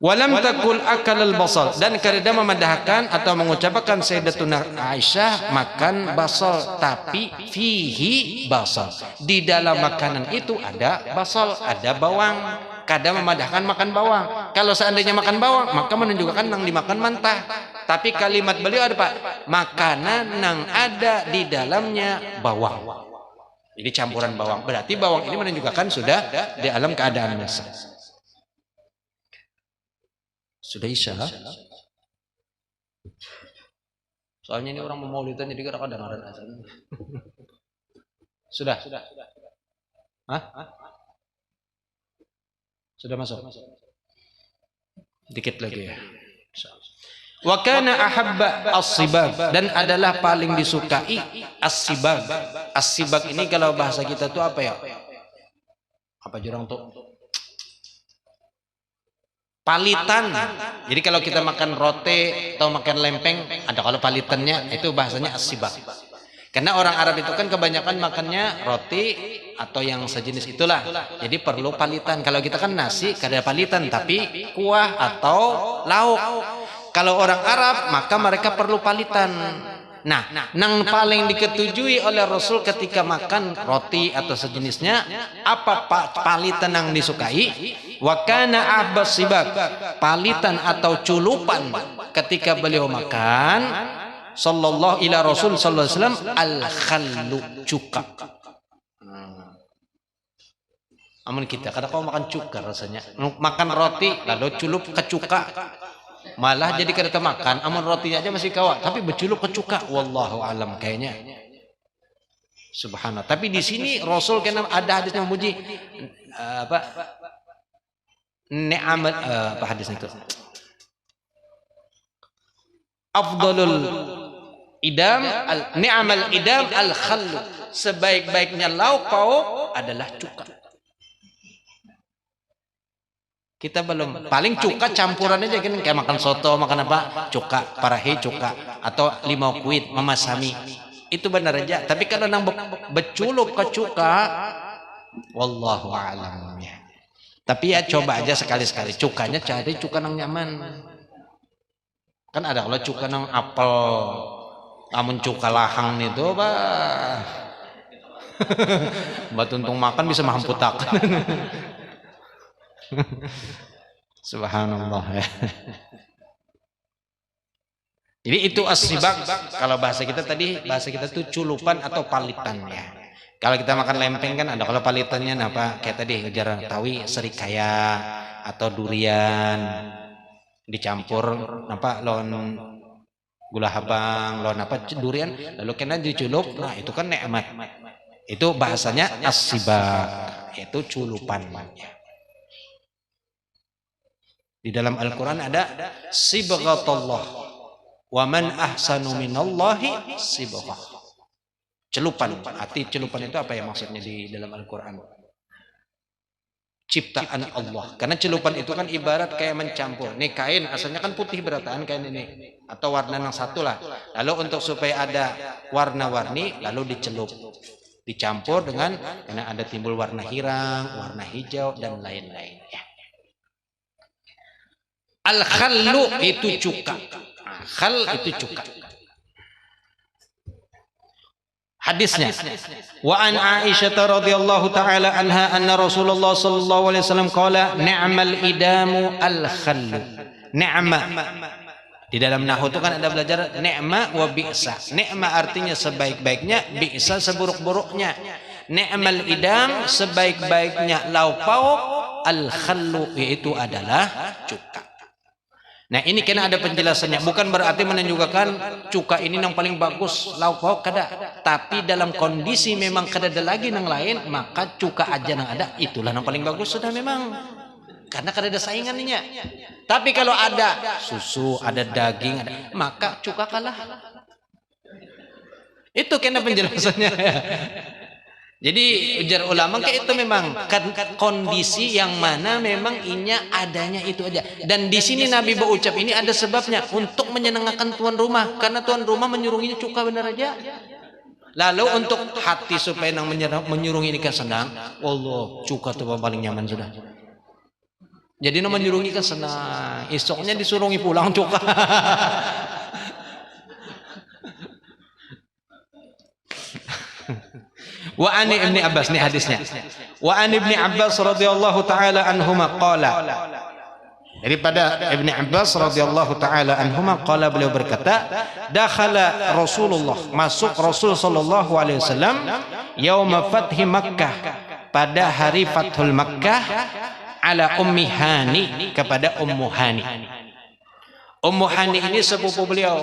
Walam takul akal al-basal, dan kada memadahkan atau mengucapkan Sayyidatuna Aisyah makan basal, tapi fihi basal, di dalam makanan itu ada basal, ada bawang. Kada memadahkan makan bawang. Kalau seandainya makan bawang maka menunjukkan nang dimakan mentah. Tapi kalimat beliau ada Pak, makanan nang ada di dalamnya bawang. Jadi campuran bawang. Berarti bawang ini menunjukkan sudah di dalam keadaan masak. Sudah Isya. Soalnya ini orang mau maulidan jadi kadang-kadang ada azan. Sudah. Hah? Sudah masuk. Dikit lagi ya. Wa kana ahabba as-sibag, dan adalah paling disukai as-sibag. As-sibag ini kalau bahasa kita tuh apa ya? Apa jurang tuh? Palitan. Jadi kalau kita makan roti atau makan lempeng, ada kalau palitannya itu bahasanya as-sibag. Karena orang Arab itu kan kebanyakan makannya roti atau yang sejenis itulah. Jadi perlu palitan. Kalau kita kan nasi kada palitan, tapi kuah atau lauk. Kalau orang Arab maka mereka perlu palitan. Nah, nang paling diketujui oleh Rasul ketika makan roti atau sejenisnya, apa palitan yang disukai? Wa kana abbas sibak, palitan atau culupan ketika beliau makan sallallahu ila Rasul sallallahu alaihi wasallam al-khallu, cuka. Amun kita kadang kau makan cuka rasanya. Makan roti lalu culup ke cuka. Malah jadi kada makan, amun rotinya aja masih kawat, tapi berculup ke cuka. Wallahu alam kayaknya. Subhanallah. Tapi di sini Rasul kena ada hadis yang memuji apa? Ni'amat apa hadis itu? Afdalul idam ni'amal idam al-khallu. Sebaik-baiknya lauk pauk adalah cuka. Kita belum, paling cuka campuran aja kan, kayak makan soto, makan apa? Cuka, parahi cuka, atau limau kuit, mamasami. Itu benar aja. Tapi kalau nang beculup ke cuka, wallahu a'lam. Tapi ya coba aja sekali-sekali. Cukanya cari cuka nang nyaman. Kan ada kalau cuka nang apel, namun cuka lahang itu, bah. Mbak tuntung makan bisa mahamputakan. Subhanallah ya. Jadi itu as-sibag. Kalau bahasa kita tadi, bahasa kita tuh culupan atau palitan ya. Kalau kita makan lempeng kan ada kalau palitannya apa? Kayak tadi jarang tawi serikaya atau durian dicampur apa lon gula habang, lon apa durian lalu kena diculup. Nah, itu kan nikmat. Itu bahasanya as-sibag, yaitu culupan. Di dalam Al-Quran ada sibghatullah, wa man ahsanu minallahi sibghah. Celupan. Arti celupan itu apa ya maksudnya di dalam Al-Quran? Ciptaan Allah. Karena celupan itu kan ibarat kayak mencampur. Nih kain asalnya kan putih berataan kain ini atau warna yang satu lah. Lalu untuk supaya ada warna-warni lalu dicelup, dicampur dengan karena ada timbul warna hirang, warna hijau dan lain-lain ya. Al-khallu itu cuka. Khal itu cuka. Hadisnya. Wa an Aisyah radhiyallahu taala anha anna Rasulullah sallallahu alaihi wasallam qala ni'mal idamu al-khallu. Ni'ma. Di dalam nahwu itu kan ada belajar ni'ma wa bi'sa. Ni'ma artinya sebaik-baiknya, bi'sa seburuk-buruknya. Ni'mal idam sebaik-baiknya lauk pauk, al-khallu yaitu adalah cuka. Nah ini kena ada penjelasannya, bukan berarti menunjukkan cuka ini yang paling bagus lauk pauk kada, tapi dalam kondisi memang kada ada lagi yang lain, maka cuka aja yang ada itulah yang paling bagus sudah memang, karena kada ada saingannya. Tapi kalau ada susu, ada daging, ada, maka cuka kalah. Itu kena penjelasannya. Jadi ujar ulama kayak itu memang kondisi yang mana memang inya adanya itu aja. Dan di sini Nabi berucap ini ada sebabnya untuk menyenangkan tuan rumah, karena tuan rumah menyuruhinya cuka benar aja. Lalu untuk hati supaya nang menyuruhi ini kan senang, Allah cuka tuh paling nyaman sudah. Jadi nang menyuruhi kan senang, esoknya disuruhi pulang cuka. Wa ani Ibni Abbas, ini hadisnya. Wa ani Ibni Abbas radhiyallahu taala anhuma qala. Daripada Ibni Abbas radhiyallahu taala anhuma qala, beliau berkata, dakhala Rasulullah, masuk Rasul sallallahu alaihi wasallam yauma fathi Makkah, pada hari Fathul Makkah, ala Ummi Hani, kepada Ummu Hani. Ummu Hani ini sepupu beliau,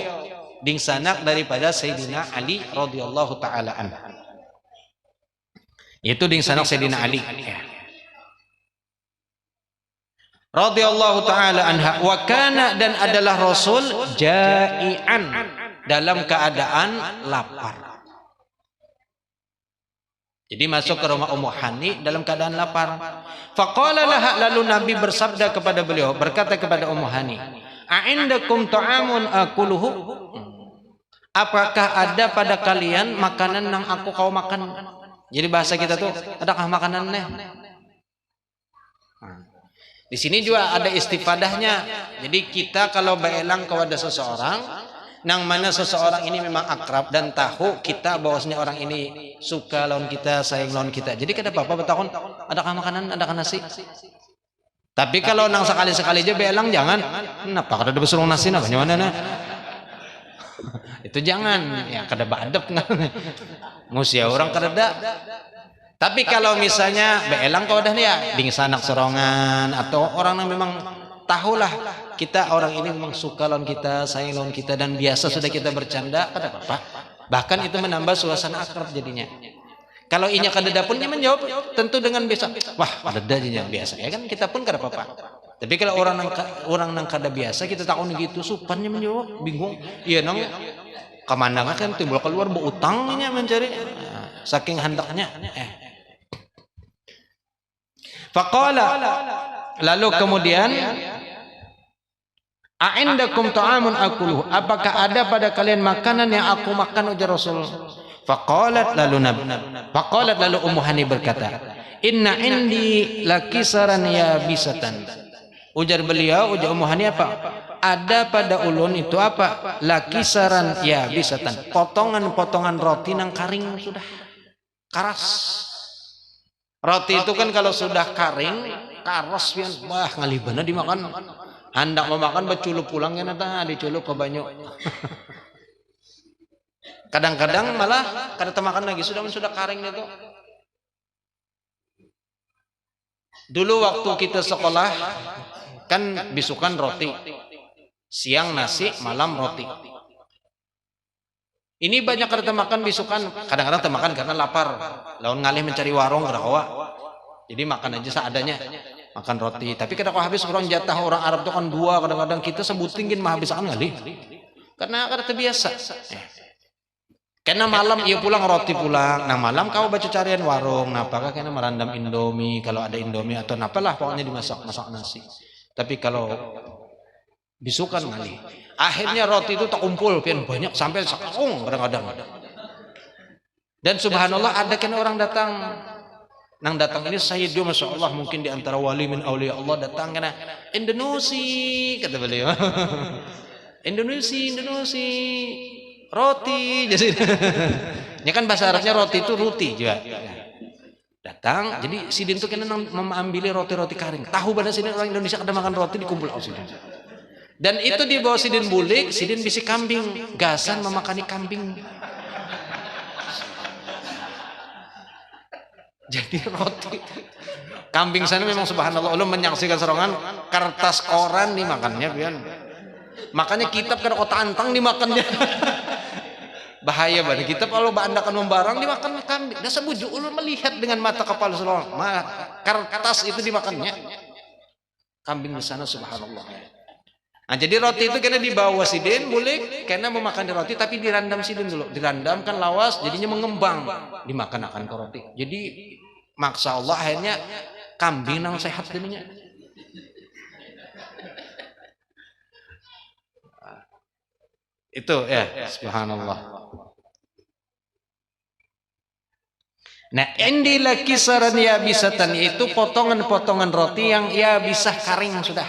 dingsanak daripada Sayyidina Ali radhiyallahu taala anhu. Itu dingsanak Sayyidina Ali radhiyallahu taala anha. Wa kana, dan adalah Rasul jai'an, dalam keadaan lapar. Jadi masuk ke rumah Ummu Hani dalam keadaan lapar. Faqala laha, lalu Nabi bersabda kepada beliau, berkata kepada Ummu Hani, a'indakum ta'amun akuluhu, apakah ada pada kalian makanan yang aku kau makan? Jadi bahasa kita tuh, adakah makanan nih? Di sini juga ada istifadahnya. Jadi kita kalau beelang kepada seseorang, nang mana seseorang ini memang akrab dan tahu kita bahwasanya orang ini suka lawan kita, sayang lawan kita. Jadi kada apa-apa bertakon, adakah makanan, adakah nasi? Tapi kalau nang sekali-sekali aja beelang jangan, kenapa kada ada besurung nasi nah gimana nah? Itu jangan, ya kada badep kan. Musia orang kada. Tapi kalau misalnya beelang kau dah ya dingsanak sorongan, atau orang yang memang tahulah kita orang ini memang suka lawan kita, sayang lawan kita, dan biasa sudah kita bercanda, kada apa-apa. Bahkan itu menambah suasana akrab jadinya. Kalau inya kada pun dia menjawab tentu dengan biasa, wah kada jadinya biasa ya kan, kita pun kada apa-apa. Tapi kalau orang nang kada biasa kita takon gitu, supannya menjawab bingung. Iya nang kemana kan timbul keluar berutangnya mencari, saking hendaknya. Faqala, lalu kemudian, a'indakum ta'amun akuluhu, apakah ada pada kalian makanan yang aku makan, ujar Rasul. Faqalat, lalu Ummu Hani berkata, inna indi lakisaran yabisatan. Ujar beliau, ujar Ummu Hani apa? Ada pada ulun itu apa? Lakisaran yabisatan, potongan-potongan roti nang karing sudah karas. Roti itu kan kalau sudah karing, karas pian, wah ngalibana dimakan. Hendak mau makan baculup pulang ya nata, diculup ke banyu. Kadang-kadang malah kada temakan lagi, sudah karing itu. Dulu waktu kita sekolah kan bisukan roti, siang nasi, malam roti. Ini banyak kada temakan bisukan, kadang-kadang temakan karena lapar. Lawan ngalih mencari warung kada kawa. Jadi makan aja seadanya, makan roti. Tapi kada kau habis, orang jatah orang Arab itu kan dua, kadang-kadang kita sebutin mah habis akan ngalih. Karena kada terbiasa. Karena malam ia pulang roti pulang. Nah malam kau baca carian warung. Nah apakah kena merandam Indomie, kalau ada Indomie atau apalah pokoknya dimasak nasi. Tapi kalau bisukan ngalih. Akhirnya roti itu tak kumpul pian banyak sampai sakung kadang-kadang. Dan subhanallah ada kan orang datang. Nang datang ini Sayyidu Masya Allah, mungkin di antara wali min auliya Allah datang kena Indonesia kata beliau. Indonesia roti jadi. Ya kan bahasa Arabnya roti itu ruti juga. Datang, jadi sidin itu kena mengambil roti-roti karing. Tahu pada sidin orang Indonesia kada makan roti dikumpul au sidin. Dan itu di bawah sidin bulik, sidin bisi kambing, gasan memakani kambing. Jadi roti kambing sana memang subhanallah, ulun menyaksikan serongan kertas koran dimakannya pian. Makanya kitab kan kota antang dimakannya. Bahaya banget kita kalau bandakan membarang dimakan kambing. Dah sebuju ulun melihat dengan mata kepala seorang. Kertas itu dimakannya. Kambing di sana subhanallah. Nah, jadi roti itu kena dibawa sidin boleh karena memakan roti tapi dirandam sidin dulu. Dirandam kan lawas jadinya mengembang dimakan akan ke roti. Jadi maksa Allah akhirnya kambing yang sehat jadinya. Itu ya subhanallah. Nah, indila kisaran ya bisatan itu potongan-potongan roti yang ya bisa kering sudah.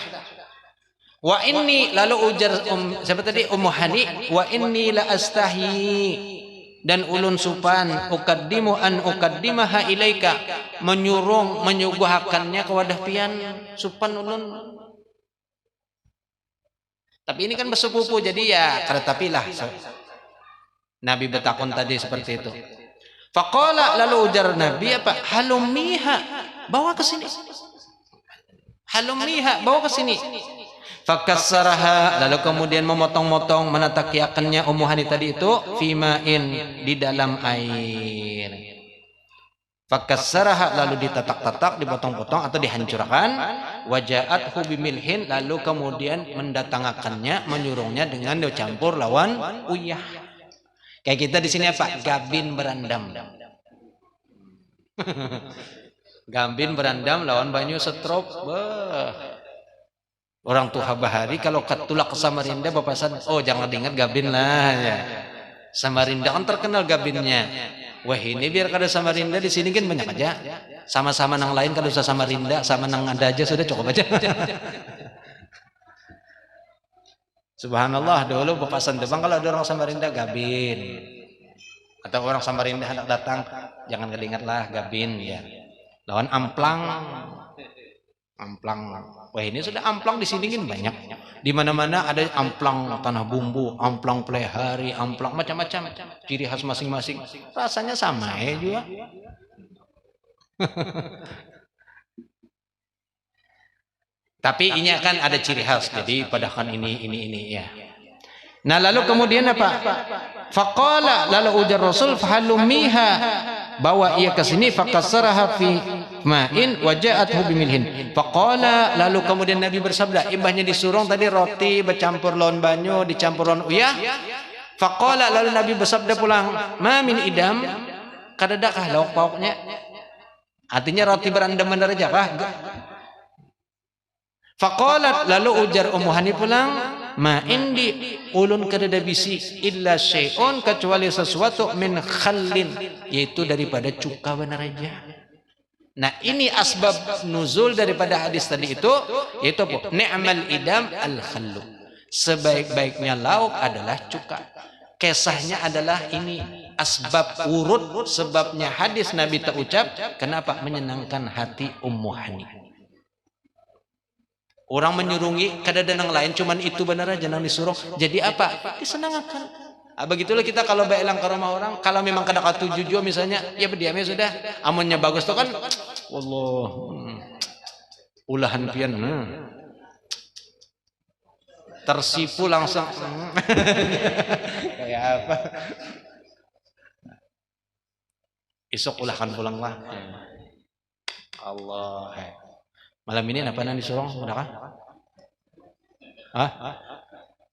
Wa inni lalu ujar siapa tadi Ummu Hani wa inni la astahi dan ulun supan ukaddimu an ukaddimaha ilaika menyuguhakannya ke wadah pian supan ulun. Tapi ini kan bersepupu jadi ya keretapilah. Nabi bertakon tadi seperti itu. Faqala lalu ujar Nabi apa? Halumiha, bawa ke sini. Halumiha, bawa ke sini. Fakassaraha, lalu kemudian memotong-motong menatakiakannya Ummu Hani tadi itu fimain di dalam air. Fakassaraha lalu ditatak-tatak, dipotong-potong atau dihancurkan. Waja'athu bimilhin lalu kemudian mendatangkannya, menyuruhnya dengan dicampur lawan uyah. Kayak kita di sini apa? Gabin berandam. Gabin berandam lawan banyu setrop. Orang tua bahari kalau ketulak ke Samarinda bapasan, oh jangan diingat gabin lah ya. Samarinda kan terkenal gabinnya. Wah ini biar kada Samarinda di sini kan banyak aja. Sama-sama nang lain kada usah Samarinda, sama nang ada aja sudah cukup aja. Subhanallah dulu papasan Debang kalau ada orang Samarinda gabin atau orang Samarinda hendak datang jangan kelingat lah gabin ya lawan amplang. Wah ini sudah amplang di sini kan banyak di mana-mana ada amplang tanah bumbu, amplang pelehari, amplang macam-macam ciri khas masing-masing rasanya sama ya juga. Tapi ini kan ada ciri khas, jadi padahkan ini ya. Nah lalu kemudian apa? Faqala lalu ujar Rasul fahalumiha bawa ia ke sini fakassaraha fi ma'in waja'athu bimilhin. Faqala lalu kemudian Nabi bersabda, ibahnya disuruh tadi roti bercampur lawan banyu dicampur lawan uyah. Faqala lalu Nabi bersabda pulang, ma min idam kadadakah lauk pauknya? Artinya roti berandam benar aja kah? Faqalat lalu ujar Ummu Hani pulang, ma indi ulun kadada bisi illa syai'un kecuali sesuatu min khallin yaitu daripada cuka benar aja. Nah ini asbab nuzul daripada hadis tadi itu yaitu apa? Ni'mal idam al khallu. Sebaik-baiknya lauk adalah cuka. Kisahnya adalah ini asbab urut sebabnya hadis Nabi terucap kenapa menyenangkan hati Ummu Hani. Orang menyurungi kadang yang lain cuman itu benar aja nang disuruh. Jadi apa? Disenangkan. Begitulah kita kalau beelang ke rumah orang, kalau memang kada katuju juga misalnya, ya berdiamnya sudah. Amunnya bagus tuh kan, wallah, ulahan pian. Tersipu langsung. Kayak apa? Esok ulahan pulang lah. Allah. Malam ini apa nang disuruh? Udah kan? Hah?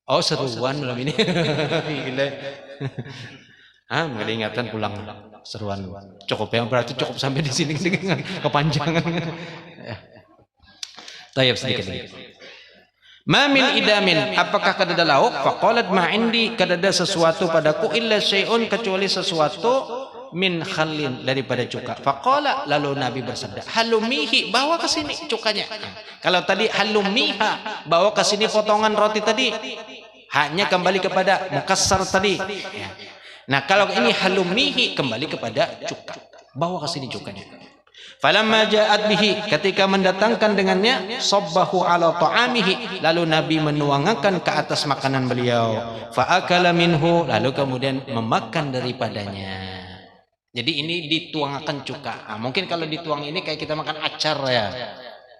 Oh seruan malam ini. Gila. Ah, ingatan pulang seruan. Cukup ya berarti cukup sampai di sini dengan kepanjangan. Tayyib sedikit lagi. Ma min idamin apakah kadada lauk? Faqalat ma indi kadada sesuatu padaku illa syai'un kecuali sesuatu min khallin daripada cuka. Faqala lalu Nabi bersabda, halumihi bawa ke sini cukanya. Kalau tadi halumiha bawa ke sini potongan roti tadi, hanya kembali kepada mukassar tadi. Nah kalau ini halumihi kembali kepada cuka, bawa ke sini cukanya. Falamma ja'at bihi ketika mendatangkan dengannya sabbahu ala ta'amihi lalu Nabi menuangkan ke atas makanan beliau. Fa akala minhu lalu kemudian memakan daripadanya. Jadi ini dituangkan cuka. Nah, mungkin kalau dituang ini kayak kita makan acar ya.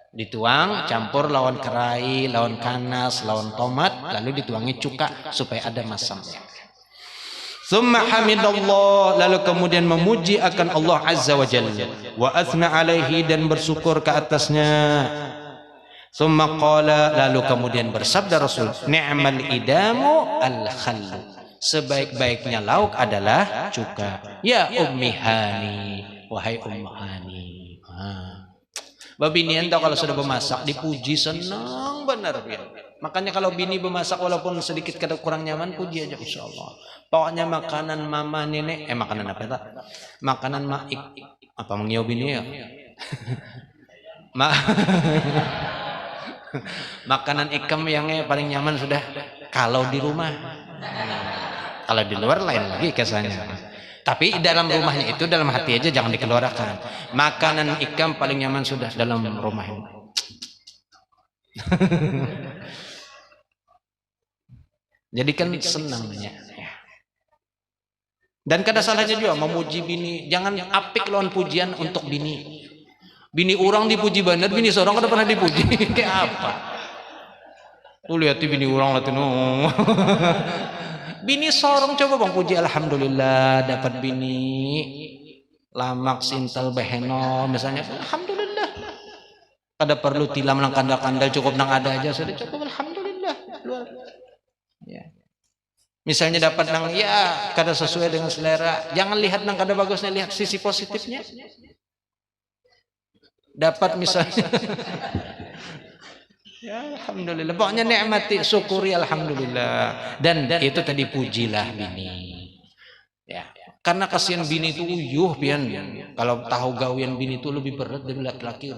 Dituang, campur lawan kerai, lawan kanas, lawan tomat, lalu dituangi cuka supaya ada masamnya. Tsumma hamidallah, lalu kemudian memuji akan Allah Azza wa Jalla, wa athna alaihi, dan bersyukur ke atasnya. Tsumma qala, lalu kemudian bersabda Rasul, ni'mal idamu al-khallu, sebaik-baiknya lauk adalah cuka. Ya ummi hani, wahai ummu hani. Bini anda kalau sudah bermasak dipuji senang benar ya. Makanya kalau bini bermasak walaupun sedikit kadang kurang nyaman, puji aja insyaallah. Pokoknya makanan mama nenek, makanan apa itu? Makanan maik apa mengiau bini ya? Makanan ikam yang paling nyaman sudah kalau di rumah. Kalau di luar lain lagi kesannya. Tapi dalam rumahnya itu, dalam hati aja, jangan dikeluarkan. Makanan ikam paling nyaman sudah dalam rumah ini. Jadi kan senangnya. Dan kada salahnya juga memuji bini. Jangan apik lawan pujian untuk bini. Bini orang dipuji benar, bini seorang kada pernah dipuji. Kayak apa? Tuh lihat bini orang lah tuh. Bini sorong coba bang puji, alhamdulillah dapat bini lamak sintel beheno misalnya, alhamdulillah. Kada perlu tilam nang kandal-kandal, cukup nang ada aja sudah cukup, alhamdulillah. Luar. Ya. Misalnya dapat nang ya kada sesuai dengan selera, jangan lihat nang kada bagusnya, lihat sisi positifnya. Dapat misalnya ya alhamdulillah, pokoknya nikmati, syukuri, alhamdulillah. Dan itu tadi pujilah bini. Ya, karena kasihan bini itu uyuh pian. Kalau tahu gawian bini itu lebih berat dari laki-laki.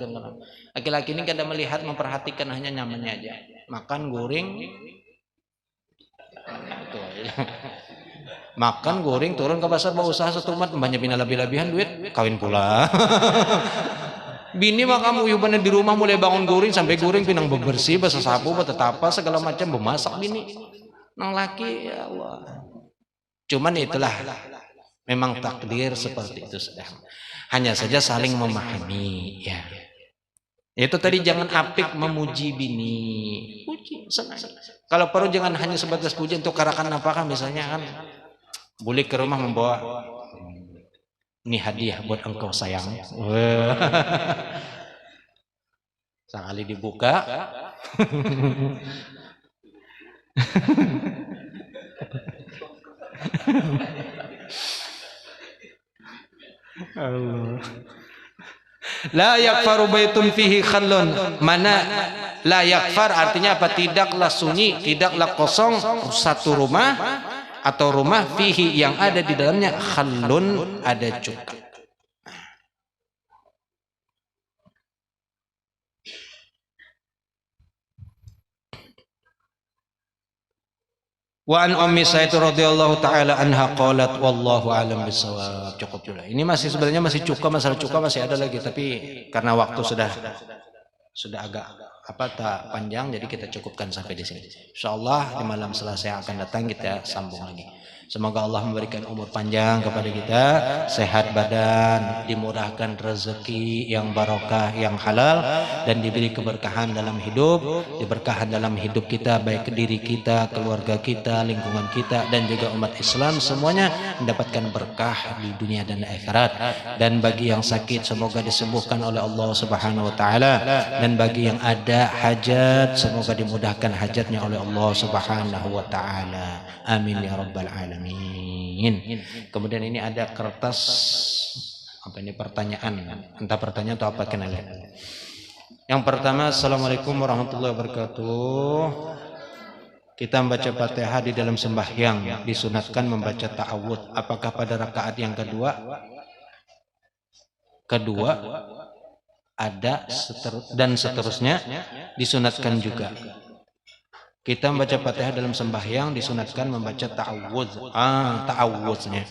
Laki-laki ini kadang melihat, memperhatikan hanya nyamannya aja. Makan goreng. Makan goreng, turun ke pasar bawa usaha setumat, banyak bina lebih-lebihan duit, kawin pula. Bini mah kamu yubana di rumah mulai bangun goreng sampai goreng pinang bebersih, basa sapu, betapa segala macam memasak bini. Nang laki ya Allah. Cuman itulah memang takdir seperti itu sudah. Hanya saja saling memahami ya. Itu tadi jangan apik memuji bini. Puji, senang. Kalau perlu jangan hanya sebatas puji untuk karakan apakah misalnya kan. Boleh ke rumah membawa ini hadiah buat engkau sayang. Sekali dibuka. Allah. La yakfaru baitun fihi khallun. Mana la yakfar artinya apa? Tidaklah sunyi, tidaklah kosong satu rumah atau rumah fihi yang ada di dalamnya khallun, ada cuka. Wa an ummi Sa'id radhiyallahu taala anha qalat wallahu alam bisawab. Cukup dulu. Ini masih sebenarnya masih cuka, masalah cuka masih ada lagi, tapi karena waktu sudah agak tak panjang, jadi kita cukupkan sampai di sini. Insyaallah di malam Selasa yang akan datang kita sambung lagi. Semoga Allah memberikan umur panjang kepada kita, sehat badan, dimurahkan rezeki yang barokah, yang halal, dan diberi keberkahan dalam hidup, diberkahan dalam hidup kita, baik diri kita, keluarga kita, lingkungan kita, dan juga umat Islam semuanya mendapatkan berkah di dunia dan akhirat. Dan bagi yang sakit semoga disembuhkan oleh Allah Subhanahu wa taala, dan bagi yang ada hajat semoga dimudahkan hajatnya oleh Allah Subhanahu wa taala. Amin ya rabbal alamin. Kemudian ini ada kertas apa ini, pertanyaan, entah pertanyaan atau apa, kenal. Yang pertama, assalamualaikum warahmatullahi wabarakatuh. Kita membaca Fatihah di dalam sembahyang disunatkan membaca ta'awudz. Apakah pada rakaat yang kedua ada dan seterusnya disunatkan juga. Kita membaca Fatihah dalam sembahyang disunatkan membaca ta'awudz. Ta'awudznya.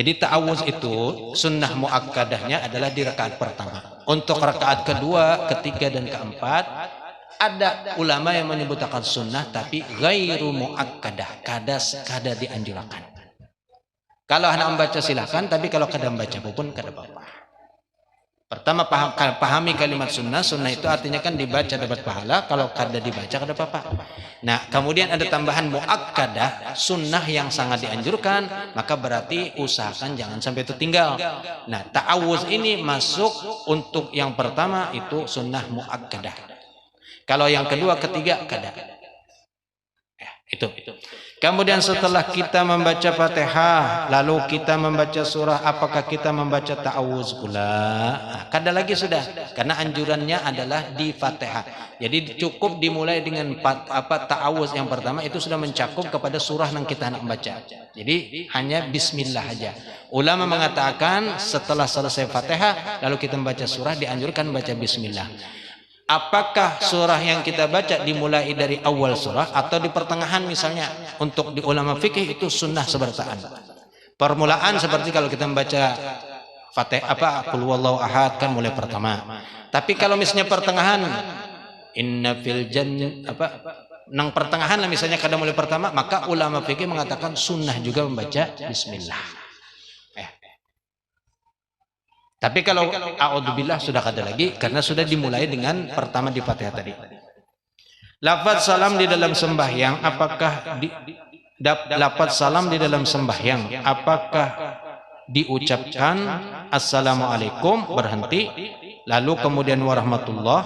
Jadi ta'awudz itu sunnah muakkadahnya adalah di rakaat pertama. Untuk rakaat kedua, ketiga, dan keempat ada ulama yang menyebutkan sunnah tapi ghairu muakkadah, kada dianjurkan. Kalau hendak membaca silakan, tapi kalau kada membaca pun kada apa-apa. Pertama pahami kalimat sunnah. Sunnah itu artinya kan dibaca dapat pahala, kalau kada dibaca kada apa-apa. Nah, kemudian ada tambahan muakkadah, sunnah yang sangat dianjurkan, maka berarti usahakan jangan sampai tertinggal. Nah, ta'awuz ini masuk untuk yang pertama itu sunnah muakkadah. Kalau yang kedua, ketiga kada. Ya, itu. Kemudian setelah kita membaca Fatihah, lalu kita membaca surah, apakah kita membaca ta'awuz pula? Nah, kada lagi sudah, karena anjurannya adalah di Fatihah. Jadi cukup dimulai dengan ta'awuz yang pertama, itu sudah mencakup kepada surah yang kita nak baca. Jadi hanya bismillah aja. Ulama mengatakan setelah selesai Fatihah, lalu kita membaca surah, dianjurkan baca bismillah. Apakah surah yang kita baca dimulai dari awal surah atau di pertengahan misalnya? Untuk di ulama fikih itu sunnah sebertaan. Permulaan seperti kalau kita membaca Fatihah qul huwallahu ahad kan mulai pertama. Tapi kalau misalnya pertengahan inna fil nang pertengahan lah misalnya kada mulai pertama, maka ulama fikih mengatakan sunnah juga membaca bismillah. Tapi kalau a'udzubillah sudah kada lagi, karena sudah dimulai dengan pertama di Fatihah tadi. Lafaz salam di dalam sembahyang, apakah lafaz salam di dalam sembahyang apakah diucapkan assalamualaikum berhenti, lalu kemudian warahmatullah,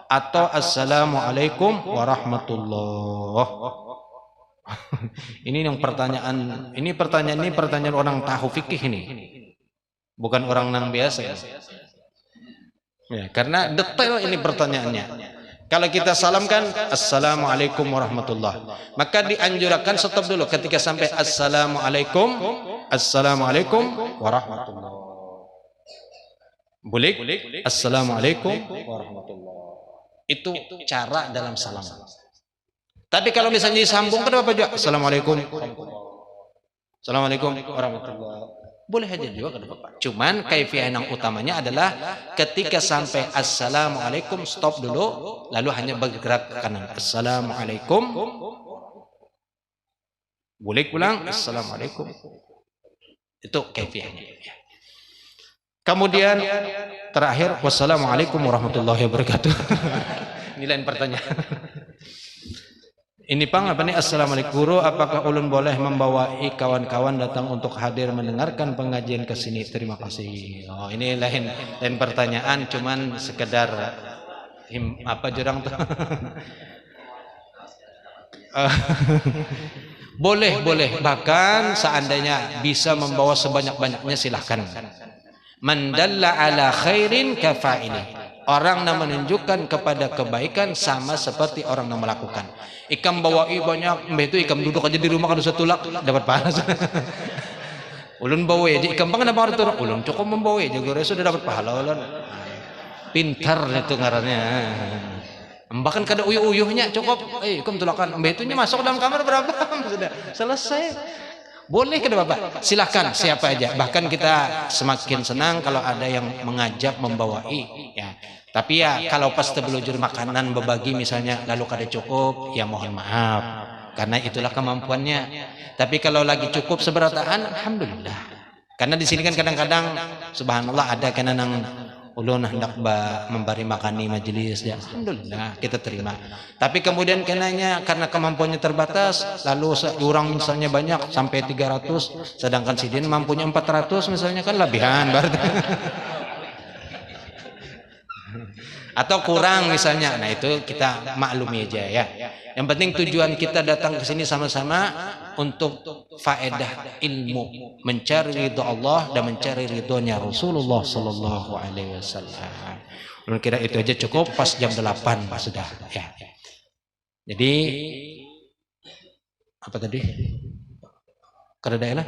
atau assalamualaikum warahmatullah? Ini yang pertanyaan, ini pertanyaan orang tahu fikih ini. Bukan orang nang biasa ya, karena detail ini pertanyaannya. Kalau kita salamkan assalamualaikum warahmatullah, maka dianjurkan stop dulu ketika sampai assalamualaikum warahmatullah. Boleh assalamualaikum warahmatullah. Itu cara dalam salam. Tapi kalau misalnya disambung kenapa juga assalamualaikum warahmatullah, boleh aja juga kada apa-apa. Cuman kaifiah yang utamanya adalah ketika sampai assalamualaikum stop dulu, lalu hanya bergerak ke kanan. Assalamualaikum. Boleh ulang assalamualaikum. Itu kaifiahnya. Kemudian terakhir wassalamualaikum warahmatullahi wabarakatuh. Ini lain pertanyaan. Ini pang apa nih? Assalamualaikum guru, apakah ulun boleh membawai kawan-kawan datang untuk hadir mendengarkan pengajian ke sini? Terima kasih. Oh, ini lain pertanyaan, cuman sekedar jurang tuh. Boleh. Bahkan seandainya bisa membawa sebanyak-banyaknya silahkan. Man dalla ala khairin kafa'ili. Orang yang menunjukkan kepada kebaikan sama seperti orang yang melakukan. Ikam bawai banyak, mbah itu ikam duduk aja di rumah kada usah tulak, dapat pahala. Ulun bawa aja ikam bang kenapa harus turun? Ulun cukup membawa aja, gore sudah dapat pahala ulun. Pintar itu ngarannya. Bahkan kada uyuh-uyuhnya cukup. Ikam tulakan, mbah itu masuk dalam kamar berapa? Sudah selesai. Boleh kada Bapak? Silahkan siapa aja. Bahkan kita semakin senang kalau ada yang mengajak membawai ya. Tapi ya kalau pas terbelujur makanan berbagi misalnya lalu kada cukup, ya mohon maaf. Karena itulah kemampuannya. Tapi kalau lagi cukup seberataan, alhamdulillah. Karena di sini kan kadang-kadang subhanallah ada kena nang ulun hendak memberi makani majelis ya, alhamdulillah kita terima. Tapi kemudian kenanya karena kemampuannya terbatas, lalu orang misalnya banyak sampai 300, sedangkan sidin mampunya 400 misalnya, kan lebihan berarti. Atau kurang misalnya, nah itu kita maklumi aja ya. Yang penting tujuan kita datang ke sini sama-sama untuk faedah ilmu, mencari ridho Allah dan mencari ridhonya Rasulullah Sallallahu Alaihi Wasallam. Menurut kira itu aja cukup, pas jam 8 sudah ya. Jadi apa tadi? Keredailah.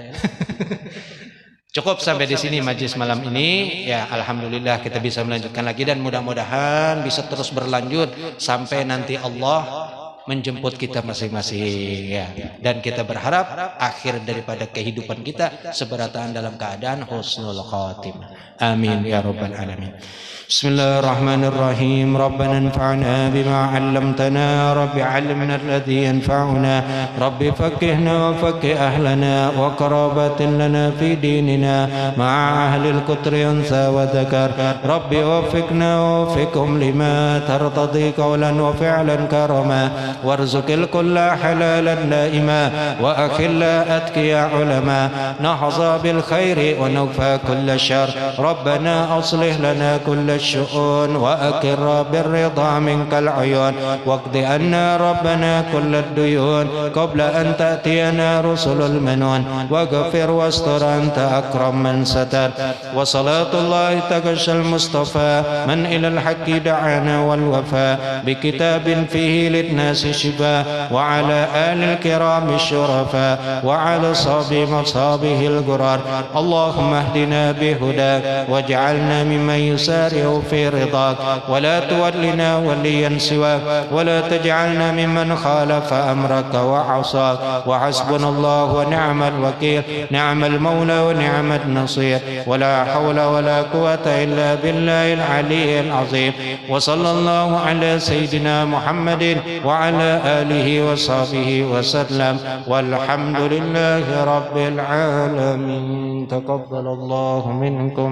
Cukup sampai di sini majlis malam ini ya, alhamdulillah kita bisa melanjutkan lagi dan mudah-mudahan bisa terus berlanjut sampai nanti Allah menjemput kita masing-masing ya. Dan kita berharap akhir daripada kehidupan kita seberataan dalam keadaan husnul khatimah. Amin ya rabbal alamin. Bismillahirrahmanirrahim. Rabbana anfa'na bima 'allamtana, Rabbi 'allimna alladhi yanfa'una, Rabbi faqqihna wa faqqih ahlana wa qarabatin lana fi dinina ma'a ahli al-qutri unsa wa dhakar. Rabbi waffiqna wa waffiqhum lima tartadi qawlan wa fi'lan karama warzuqil kulla halalan laima wa akhilla atqiya ulama nahza bil khairi wa nukfa kulla syarr. Rabbana aslih lana kulla الشؤون وأكر بالرضا منك العيون واقض عنا ربنا كل الديون قبل أن تأتينا رسل المنون واغفر واستر أنت أكرم من ستر. وصلاة الله تغشى المصطفى من إلى الحق دعانا والوفاء بكتاب فيه للناس شفاء وعلى آل الكرام الشرفاء وعلى مصابه الغرار. اللهم اهدنا بهداك واجعلنا ممن يسارع في رضاك ولا تولنا وليا سواك ولا تجعلنا ممن خالف أمرك وعصاك. وحسبنا الله ونعم الوكيل، نعم المولى ونعم النصير، ولا حول ولا قوة إلا بالله العلي العظيم. وصلى الله على سيدنا محمد وعلى آله وصحبه وسلم والحمد لله رب العالمين. تقبل الله منكم.